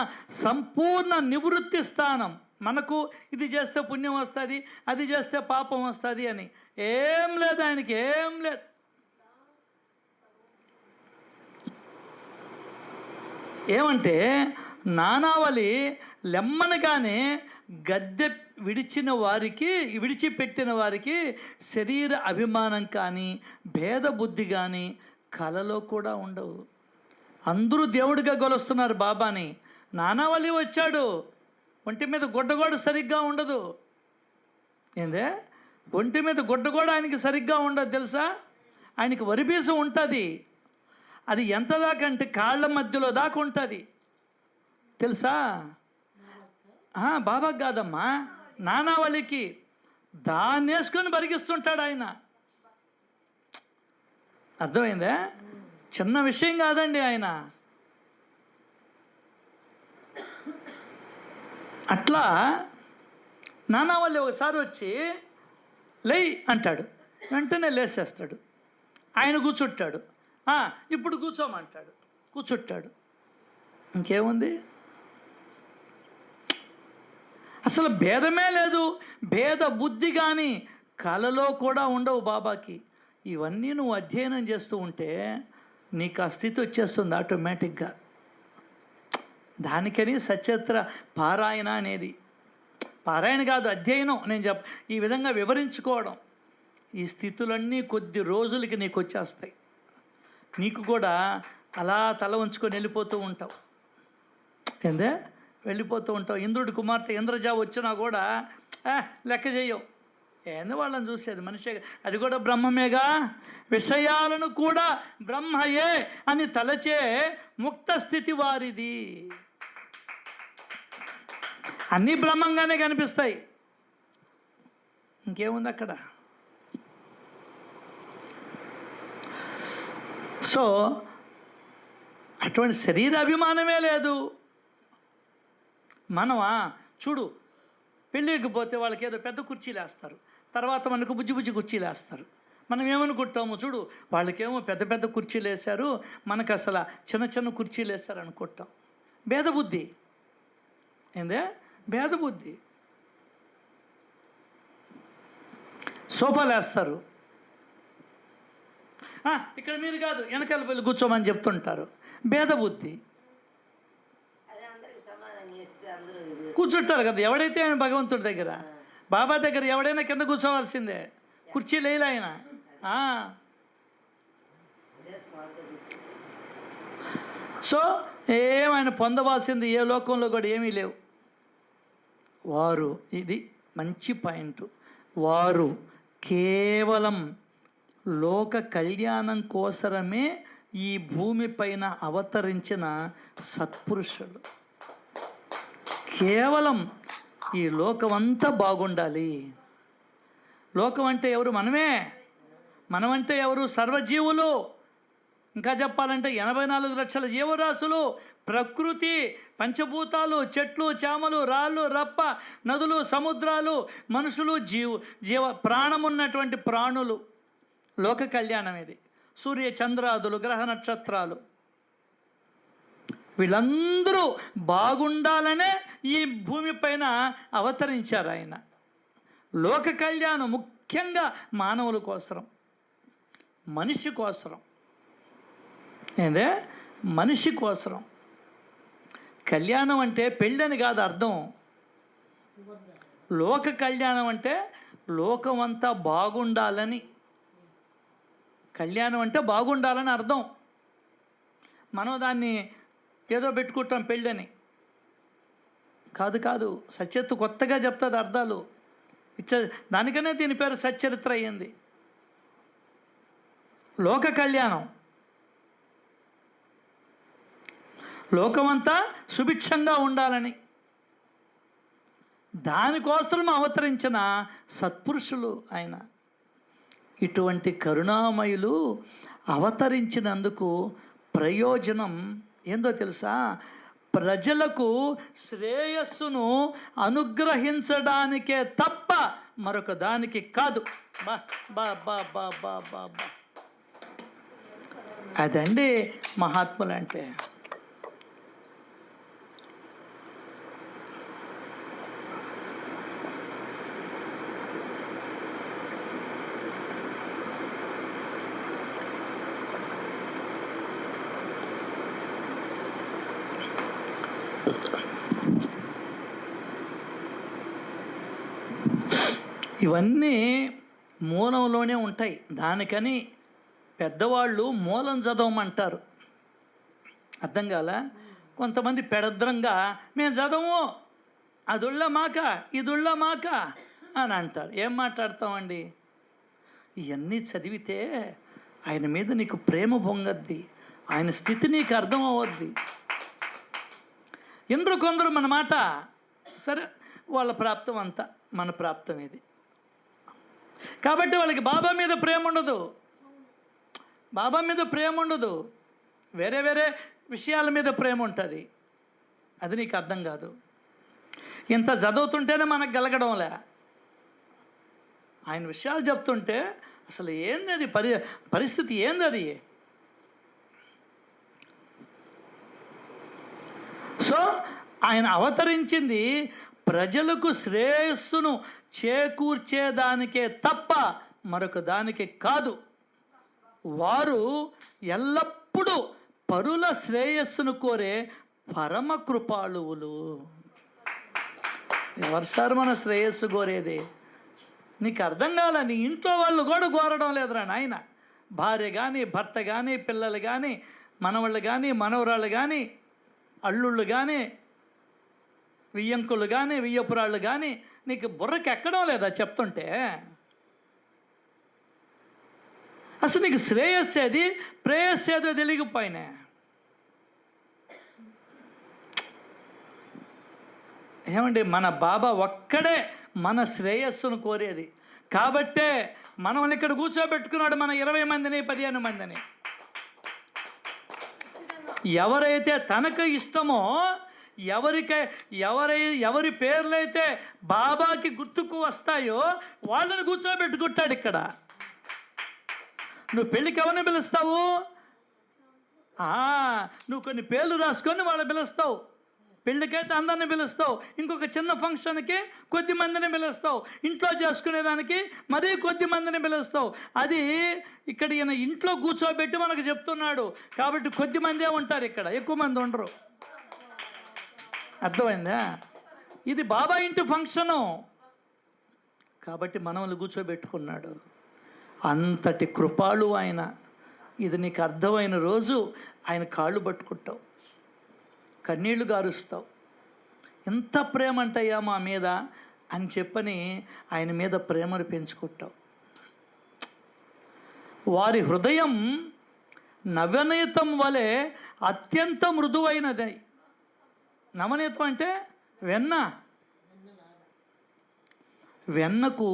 సంపూర్ణ నివృత్తి స్థానం. మనకు ఇది చేస్తే పుణ్యం వస్తుంది, అది చేస్తే పాపం వస్తుంది అని ఏం లేదు ఆయనకి, ఏం లేదు. ఏమంటే నానావళి లెమ్మనగానే గద్దె విడిచిపెట్టిన వారికి శరీర అభిమానం కానీ భేద బుద్ధి కానీ కలలో కూడా ఉండవు. అందరూ దేవుడిగా గొలుస్తున్నారు బాబాని. నానావళి వచ్చాడు, ఒంటి మీద గుడ్డగోడ సరిగ్గా ఉండదు. ఏందే, ఒంటి మీద గుడ్డగోడ ఆయనకి సరిగ్గా ఉండదు తెలుసా. ఆయనకి వరిబీసం ఉంటుంది, అది ఎంత దాకా అంటే కాళ్ళ మధ్యలో దాకా ఉంటుంది తెలుసా. బాబాకి కాదమ్మా, నానావళికి. దాన్ని వేసుకొని బరిగిస్తుంటాడు ఆయన. అర్థమైందా? చిన్న విషయం కాదండి ఆయన. అట్లా నానావళి ఒకసారి వచ్చి లేయ్ అంటాడు, వెంటనే లేచేస్తాడు. ఆయన కూర్చుంటాడు, ఇప్పుడు కూర్చోమంటాడు, కూర్చుంటాడు. ఇంకేముంది, అసలు భేదమే లేదు. భేద బుద్ధి కానీ కలలో కూడా ఉండవు బాబాకి. ఇవన్నీ నువ్వు అధ్యయనం చేస్తూ ఉంటే నీకు ఆ స్థితి వచ్చేస్తుంది ఆటోమేటిక్గా. దానికని సచరిత్ర పారాయణ అనేది, పారాయణ కాదు అధ్యయనం. నేను ఈ విధంగా వివరించుకోవడం, ఈ స్థితులన్నీ కొద్ది రోజులకి నీకు వచ్చేస్తాయి. నీకు కూడా అలా తల ఉంచుకొని వెళ్ళిపోతూ ఉంటావు. ఏందే, వెళ్ళిపోతూ ఉంటావు. ఇంద్రుడి కుమార్తె ఇంద్రజ వచ్చినా కూడా లెక్క చేయవు. ఏంది వాళ్ళని చూసేది, మనిషే, అది కూడా బ్రహ్మమేగా. విషయాలను కూడా బ్రహ్మయే అని తలచే ముక్త స్థితి వారిది. అన్నీ బ్రహ్మంగానే కనిపిస్తాయి, ఇంకేముంది అక్కడ. సో అటువంటి శరీర అభిమానమే లేదు. మనమా చూడు, పెళ్ళికి పోతే వాళ్ళకి ఏదో పెద్ద కుర్చీలు వేస్తారు, తర్వాత మనకు బుజ్జి బుజ్జి కుర్చీలు వేస్తారు. మనం ఏమనుకుంటాము, చూడు వాళ్ళకేమో పెద్ద పెద్ద కుర్చీలు వేశారు, మనకు అసలు చిన్న చిన్న కుర్చీలు వేస్తారు అనుకుంటాం. భేదబుద్ధి. ఏందే, భేదబుద్ధి. సోఫాలు వేస్తారు, ఇక్కడ మీరు కాదు వెనకాల వెళ్ళి కూర్చోమని చెప్తుంటారు. భేదబుద్ధి. కూర్చుంటారు కదా, ఎవడైతే ఆయన భగవంతుడి దగ్గర, బాబా దగ్గర ఎవడైనా కింద కూర్చోవాల్సిందే, కుర్చీ లేలు ఆయన. సో ఏమైనా పొందవలసింది ఏ లోకంలో కూడా ఏమీ లేవు. వారు, ఇది మంచి పాయింట్, వారు కేవలం లోక కళ్యాణం కోసరమే ఈ భూమిపైన అవతరించిన సత్పురుషులు. కేవలం ఈ లోకమంతా బాగుండాలి. లోకం అంటే ఎవరు? మనమే. మనమంటే ఎవరు? సర్వజీవులు. ఇంకా చెప్పాలంటే 84 లక్షల జీవరాశులు, ప్రకృతి, పంచభూతాలు, చెట్లు, చేమలు, రాళ్ళు, రప్ప, నదులు, సముద్రాలు, మనుషులు, జీవ ప్రాణమున్నటువంటి ప్రాణులు. లోక కళ్యాణం ఇది. సూర్య చంద్రాదులు, గ్రహ నక్షత్రాలు, వీళ్ళందరూ బాగుండాలనే ఈ భూమిపైన అవతరించారు ఆయన. లోక కళ్యాణం ముఖ్యంగా మానవుల కోసరం, మనిషి కోసరం. ఏందే, మనిషి కోసరం. కళ్యాణం అంటే పెళ్ళని కాదు అర్థం. లోక కళ్యాణం అంటే లోకమంతా బాగుండాలని. కళ్యాణం అంటే బాగుండాలని అర్థం. మనం దాన్ని ఏదో పెట్టుకుంటాం పెళ్ళని. కాదు కాదు, సచరిత్ర కొత్తగా చెప్తుంది అర్థాలు. దానికనే దీని పేరు సచ్చరిత్ర అయ్యింది. లోక కళ్యాణం, లోకమంతా సుభిక్షంగా ఉండాలని, దానికోసం అవతరించిన సత్పురుషులు ఆయన. ఇటువంటి కరుణామయులు అవతరించినందుకు ప్రయోజనం ఏందో తెలుసా? ప్రజలకు శ్రేయస్సును అనుగ్రహించడానికే తప్ప మరొక దానికి కాదు. బా బా బా బా బా బా బా అదండి మహాత్ములంటే. ఇవన్నీ మూలంలోనే ఉంటాయి. దానికని పెద్దవాళ్ళు మూలం చదవమంటారు. అర్థం కాల? కొంతమంది పెడద్రంగా మేము చదవము, అదుళ్ళ మాక ఇదుళ్ళ మాక అని అంటారు. ఏం మాట్లాడతామండి? ఇవన్నీ చదివితే ఆయన మీద నీకు ప్రేమ పొంగద్ది, ఆయన స్థితి నీకు అర్థం అవ్వద్ది. ఇంద్రు కొందరు మన మాట సరే, వాళ్ళ ప్రాప్తం అంతా, మన ప్రాప్తం ఇది. కాబట్టి వాళ్ళకి బాబా మీద ప్రేమ ఉండదు, బాబా మీద ప్రేమ ఉండదు, వేరే వేరే విషయాల మీద ప్రేమ ఉంటుంది. అది నీకు అర్థం కాదు. ఇంత చదువుతుంటేనే మనకు గలగడంలే. ఆయన విషయాలు చెప్తుంటే అసలు ఏంది అది, పరిస్థితి ఏంది అది? సో ఆయన అవతరించింది ప్రజలకు శ్రేయస్సును చేకూర్చేదానికే తప్ప మరొక దానికి కాదు. వారు ఎల్లప్పుడూ పరుల శ్రేయస్సును కోరే పరమ కృపాళువులు. ఎవరు సార్ మన శ్రేయస్సు కోరేది? నీకు అర్థం కాల. నీ ఇంట్లో వాళ్ళు కూడా కోరడం లేదురా నాయన. భార్య కానీ, భర్త కానీ, పిల్లలు కానీ, మనవాళ్ళు కానీ, మనవరాళ్ళు కానీ, అల్లుళ్ళు కానీ, వియ్యంకులు కానీ, వియ్యపురాళ్ళు కానీ, నీకు బుర్రకి ఎక్కడం లేదా చెప్తుంటే? అసలు నీకు శ్రేయస్సేది ప్రేయస్సేదో తెలియకపోయినా. ఏమండి, మన బాబా ఒక్కడే మన శ్రేయస్సును కోరేది. కాబట్టే మనల్ని ఇక్కడ కూర్చోబెట్టుకున్నాడు, మన 20 మందిని 15 మందిని. ఎవరైతే తనకు ఇష్టమో, ఎవరి పేర్లైతే బాబాకి గుర్తుకు వస్తాయో వాళ్ళని కూర్చోబెట్టుకుంటాడు ఇక్కడ. నువ్వు పెళ్ళికి ఎవరిని పిలుస్తావు? నువ్వు కొన్ని పేర్లు రాసుకొని వాళ్ళని పిలుస్తావు. పెళ్ళికైతే అందరిని పిలుస్తావు, ఇంకొక చిన్న ఫంక్షన్కి కొద్ది మందిని పిలుస్తావు, ఇంట్లో చేసుకునేదానికి మరీ కొద్ది మందిని పిలుస్తావు. అది ఇక్కడ ఈయన ఇంట్లో కూర్చోబెట్టి మనకు చెప్తున్నాడు. కాబట్టి కొద్ది మందే ఉంటారు ఇక్కడ, ఎక్కువ మంది ఉండరు. అర్థమైందా? ఇది బాబా ఇంటి ఫంక్షను కాబట్టి మనల్ని కూర్చోబెట్టుకున్నాడు. అంతటి కృపాళు ఆయన. ఇది నీకు అర్థమైన రోజు ఆయన కాళ్ళు పట్టుకుంటావు, కన్నీళ్లు గారుస్తావు. ఎంత ప్రేమ అంటయ్యా మా మీద అని చెప్పని ఆయన మీద ప్రేమను పెంచుకుంటావు. వారి హృదయం నవనీతం వలె అత్యంత మృదువైనది. నవనీతం అంటే వెన్న. వెన్నకు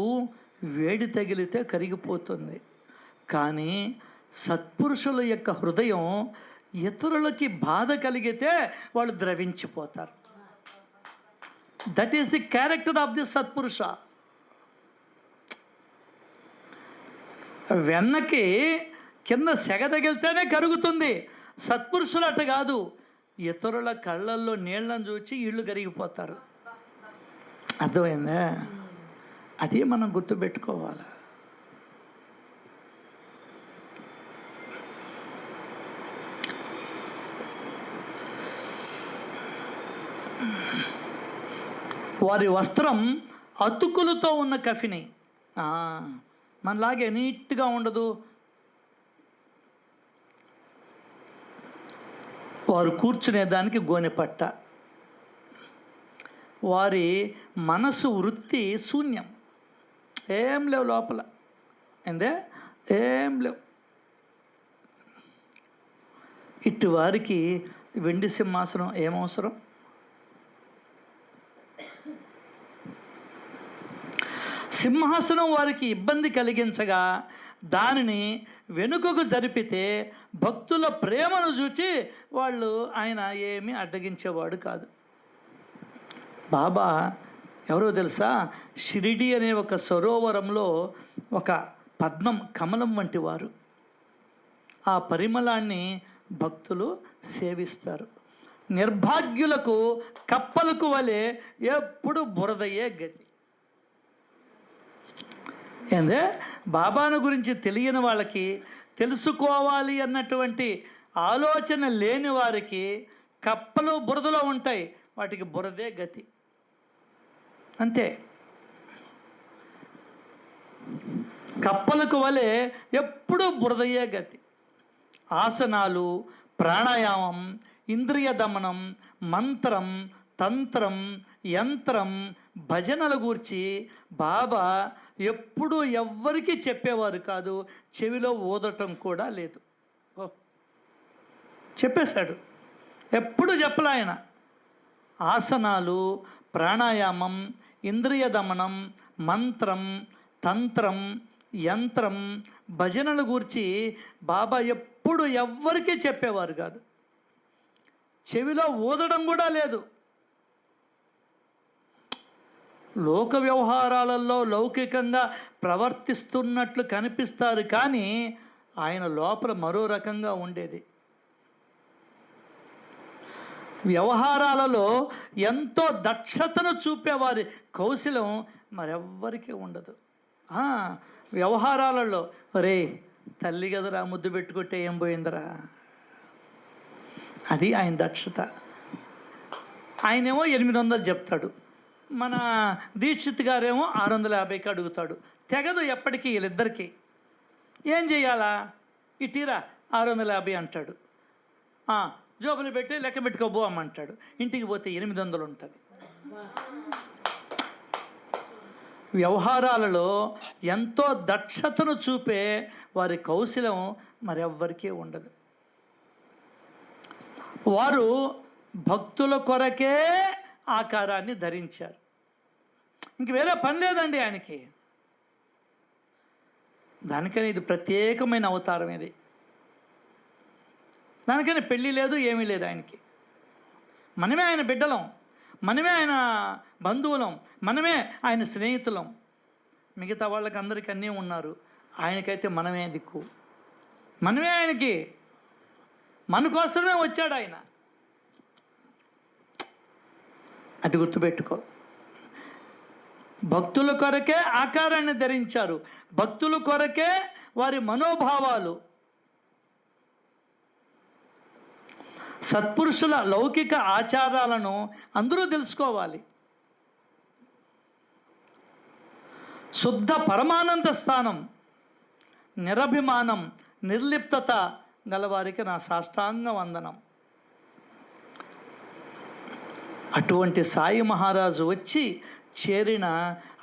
వేడి తగిలితే కరిగిపోతుంది. కానీ సత్పురుషుల యొక్క హృదయం ఇతరులకి బాధ కలిగితే వాళ్ళు ద్రవించిపోతారు. That is the character of the సత్పురుష. వెన్నకి కింద సెగ తగిలితేనే కరుగుతుంది. సత్పురుషులు అట్ట కాదు, ఇతరుల కళ్ళల్లో నీళ్ళని చూచి ఇళ్ళు కరిగిపోతారు. అర్థమైందా? అది మనం గుర్తుపెట్టుకోవాలి. వారి వస్త్రం అతుకులతో ఉన్న కఫిని. మనలాగే నీట్గా ఉండదు. వారు కూర్చునేదానికి గోనెపట్ట. వారి మనసు వృత్తి శూన్యం, ఏం లేవు లోపల. ఏందే? ఏం లేవు. ఇటు వారికి వెండి సింహాసనం ఏమవసరం? సింహాసనం వారికి ఇబ్బంది కలిగించగా దానిని వెనుకకు జరిపితే భక్తుల ప్రేమను చూచి వాళ్ళు ఆయన ఏమీ అడ్డగించేవాడు కాదు. బాబా ఎవరో తెలుసా? షిరిడి అనే ఒక సరోవరంలో ఒక పద్మం, కమలం వంటి వారు. ఆ పరిమళాన్ని భక్తులు సేవిస్తారు. నిర్భాగ్యులకు కప్పలకు వలె ఎప్పుడు బురదయ్యే గతి. ఏందే బాబాను గురించి తెలియని వాళ్ళకి, తెలుసుకోవాలి అన్నటువంటి ఆలోచన లేని వారికి కప్పలు బురదలో ఉంటాయి, వాటికి బురదే గతి. అంతే. కప్పలకు వలె ఎప్పుడూ బురదయ్యే గతి. ఆసనాలు, ప్రాణాయామం, ఇంద్రియ దమనం, మంత్రం, తంత్రం, యంత్రం, భజనల గూర్చి బాబా ఎప్పుడూ ఎవ్వరికీ చెప్పేవారు కాదు. చెవిలో ఊదటం కూడా లేదు. చెప్పేశాడు, ఎప్పుడు చెప్పలే ఆయన. ఆసనాలు, ప్రాణాయామం, ఇంద్రియ దమనం, మంత్రం, తంత్రం, యంత్రం, భజనల గూర్చి బాబా ఎప్పుడు ఎవ్వరికీ చెప్పేవారు కాదు. చెవిలో ఊదడం కూడా లేదు. లోక వ్యవహారాలలో లౌకికంగా ప్రవర్తిస్తున్నట్లు కనిపిస్తారు, కానీ ఆయన లోపల మరో రకంగా ఉండేది. వ్యవహారాలలో ఎంతో దక్షతను చూపేవారి కౌశలం మరెవ్వరికీ ఉండదు. వ్యవహారాలలో రే తల్లి కదరా, ముద్దు పెట్టుకుంటే ఏం పోయిందిరా, అది ఆయన దక్షత. ఆయనేమో 800 చెప్తాడు, మన దీక్షిత్ గారేమో 650కి అడుగుతాడు. తెగదు ఎప్పటికీ వీళ్ళిద్దరికీ. ఏం చెయ్యాలా? ఇటీరా 650 అంటాడు. జోబులు పెట్టి లెక్క పెట్టుకోబో అమ్మంటాడు. ఇంటికి పోతే 800 ఉంటుంది. వ్యవహారాలలో ఎంతో దక్షతను చూపే వారి కౌశలం మరెవ్వరికీ ఉండదు. వారు భక్తుల కొరకే ఆకారాన్ని ధరించారు. ఇంక వేరే పని లేదండి ఆయనకి. దానికని ఇది ప్రత్యేకమైన అవతారం. ఇది దానికని పెళ్ళి లేదు, ఏమీ లేదు ఆయనకి. మనమే ఆయన బిడ్డలం, మనమే ఆయన బంధువులం, మనమే ఆయన స్నేహితులం. మిగతా వాళ్ళకి అందరికీ అన్నీ ఉన్నారు, ఆయనకైతే మనమే దిక్కు. మనమే ఆయనకి, మన కోసమే వచ్చాడు ఆయన. అది గుర్తుపెట్టుకో. భక్తుల కొరకే ఆకారాన్ని ధరించారు, భక్తుల కొరకే వారి మనోభావాలు. సత్పురుషుల లౌకిక ఆచారాలను అందరూ తెలుసుకోవాలి. శుద్ధ పరమానంద స్థానం, నిరభిమానం, నిర్లిప్తత గలవారికి నా సాష్టాంగ వందనం. అటువంటి సాయి మహారాజు వచ్చి చేరిన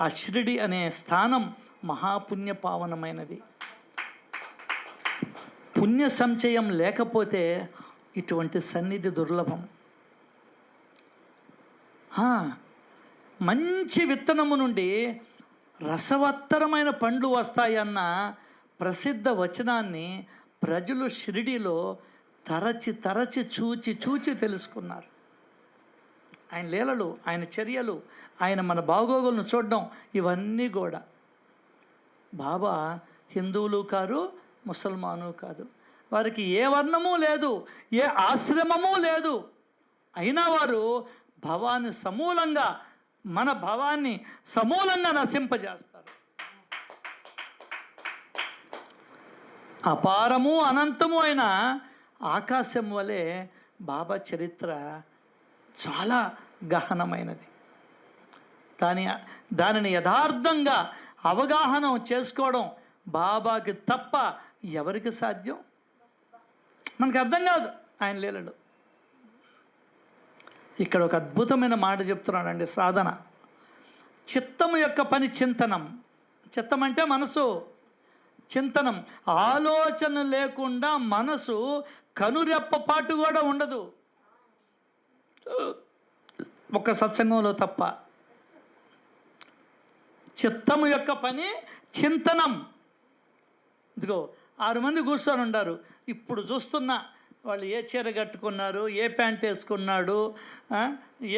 ఆ షిరిడి అనే స్థానం మహాపుణ్య పావనమైనది. పుణ్య సంచయం లేకపోతే ఇటువంటి సన్నిధి దుర్లభం. మంచి విత్తనము నుండి రసవత్తరమైన పండ్లు వస్తాయన్న ప్రసిద్ధ వచనాన్ని ప్రజలు షిరిడిలో తరచి తరచి చూచి తెలుసుకున్నారు. ఆయన లీలలు, ఆయన చర్యలు, ఆయన మన బాగోగులను చూడడం, ఇవన్నీ కూడా. బాబా హిందువులు కాదు, ముసల్మాను కాదు, వారికి ఏ వర్ణము లేదు, ఏ ఆశ్రమము లేదు. అయినా వారు భవాన్ని సమూలంగా, మన భవాన్ని సమూలంగా నశింపజేస్తారు. అపారము అనంతము అయిన ఆకాశం వలె బాబా చరిత్ర చాలా గహనమైనది. దానిని యథార్థంగా అవగాహన చేసుకోవడం బాబాకి తప్ప ఎవరికి సాధ్యం? మనకు అర్థం కాదు ఆయన లీలలు. ఇక్కడ ఒక అద్భుతమైన మాట చెప్తున్నాడండి. సాధన, చిత్తము యొక్క పని చింతనం. చిత్తం అంటే మనసు, చింతనం. ఆలోచన లేకుండా మనసు కనురెప్పపాటు కూడా ఉండదు, ఒక సత్సంగంలో తప్ప. చిత్తము యొక్క పని చింతనం. ఇదిగో 6 మంది కూర్చొని ఉండారు. ఇప్పుడు చూస్తున్నా వాళ్ళు ఏ చీర కట్టుకున్నారు, ఏ ప్యాంట్ వేసుకున్నాడు,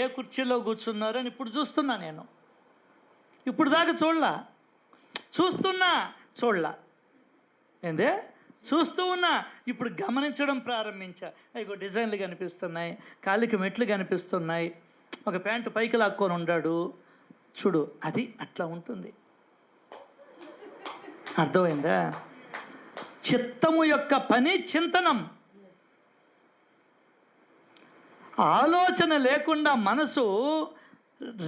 ఏ కుర్చీలో కూర్చున్నారు అని ఇప్పుడు చూస్తున్నా నేను. ఇప్పుడు దాకా చూడలా ఏందే చూస్తూ ఉన్నా. ఇప్పుడు గమనించడం ప్రారంభించా. ఇగో డిజైన్లు కనిపిస్తున్నాయి, కాలికి మెట్లు కనిపిస్తున్నాయి, ఒక ప్యాంటు పైకి లాక్కొని ఉన్నాడు చూడు, అది అట్లా ఉంటుంది. అర్థమైందా? చిత్తము యొక్క పని చింతనం. ఆలోచన లేకుండా మనసు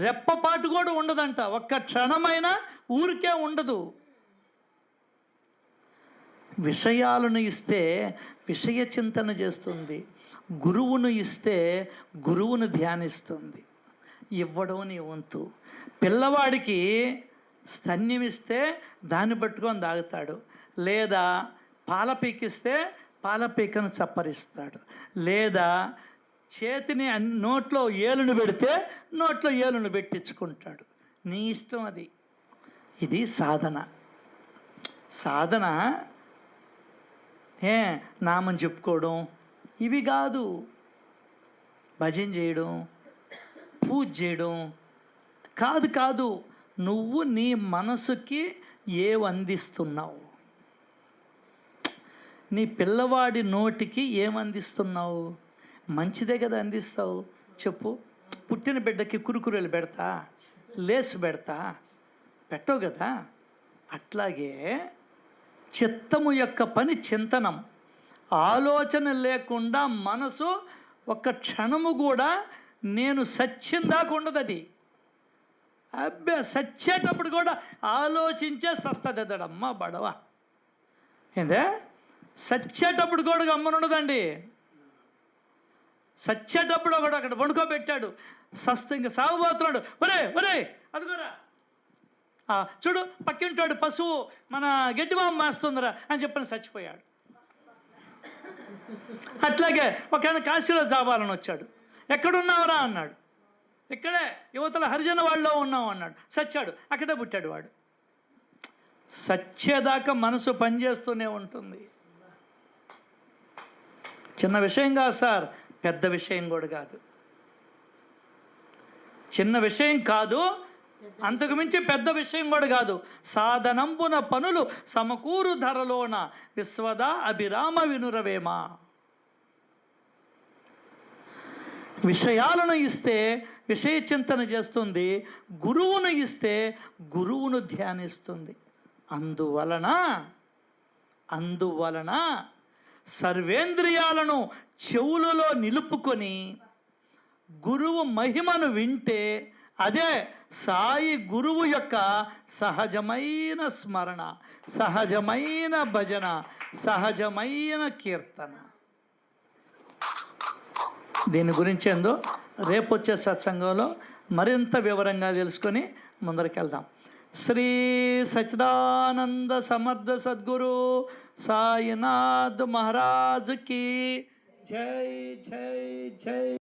రెప్పపాటు కూడా ఉండదంట, ఒక్క క్షణమైనా ఊరికే ఉండదు. విషయాలను ఇస్తే విషయ చింతన చేస్తుంది, గురువును ఇస్తే గురువును ధ్యానిస్తుంది. ఇవ్వడం నీ వంతు. పిల్లవాడికి స్తన్యం ఇస్తే దాన్ని పట్టుకొని తాగుతాడు, లేదా పాల పీకిస్తే పాల పీకను చప్పరిస్తాడు, లేదా చేతిని నోట్లో ఏలును పెడితే నోట్లో ఏలును పెట్టించుకుంటాడు. నీ ఇష్టం అది. ఇది సాధన నామం చెప్పుకోవడం ఇవి కాదు. భజన చేయడం, పూజ చేయడం కాదు. నువ్వు నీ మనసుకి ఏమందిస్తున్నావు, నీ పిల్లవాడి నోటికి ఏమందిస్తున్నావు? మంచిదే కదా అందిస్తావు. చెప్పు. పుట్టిన బిడ్డకి కురుకురేలు పెడతా, లేసు పెడతా, పెట్టవు కదా. అట్లాగే చిత్తము యొక్క పని చింతనం. ఆలోచన లేకుండా మనసు ఒక్క క్షణము కూడా నేను సచ్చిందాకా ఉండదు. అది సచ్చేటప్పుడు కూడా ఆలోచించే సస్తదమ్మా బడవ. ఏందే సచ్చేటప్పుడు కూడా గమ్మనుండదండి. సచ్చేటప్పుడు ఒకడు అక్కడ వండుకోబెట్టాడు, ఇంకా సాగుపోతున్నాడు. ఒరే అదిగోరా చూడు, పక్కింటాడు పశువు మన గడ్డి మామ మాస్తుందిరా అని చెప్పని చచ్చిపోయాడు. అట్లాగే ఒక ఆయన కాశీలో జాబాలని వచ్చాడు. ఎక్కడున్నావురా అన్నాడు. ఇక్కడే యువతల హరిజన వాళ్ళలో ఉన్నావు అన్నాడు. సచ్చాడు. అక్కడే పుట్టాడు వాడు. సచ్చేదాకా మనసు పనిచేస్తూనే ఉంటుంది. చిన్న విషయం కాదు సార్, పెద్ద విషయం కూడా కాదు. చిన్న విషయం కాదు, అంతకు మించి పెద్ద విషయం కూడా కాదు. సాధనంబున పనులు సమకూరు ధరలోన విశ్వద అభిరామ వినురవేమ. విషయాలను ఇస్తే విషయ చింతన చేస్తుంది, గురువును ఇస్తే గురువును ధ్యానిస్తుంది. అందువలన సర్వేంద్రియాలను చెవులలో నిలుపుకొని గురువు మహిమను వింటే అదే సాయి గురువు యొక్క సహజమైన స్మరణ, సహజమైన భజన, సహజమైన కీర్తన. దీని గురించి ఏందో రేపు వచ్చే సత్సంగంలో మరింత వివరంగా తెలుసుకొని ముందరికెళ్దాం. శ్రీ సచ్చిదానంద సమర్థ సద్గురు సాయినాథ్ మహారాజుకి జై జై జై.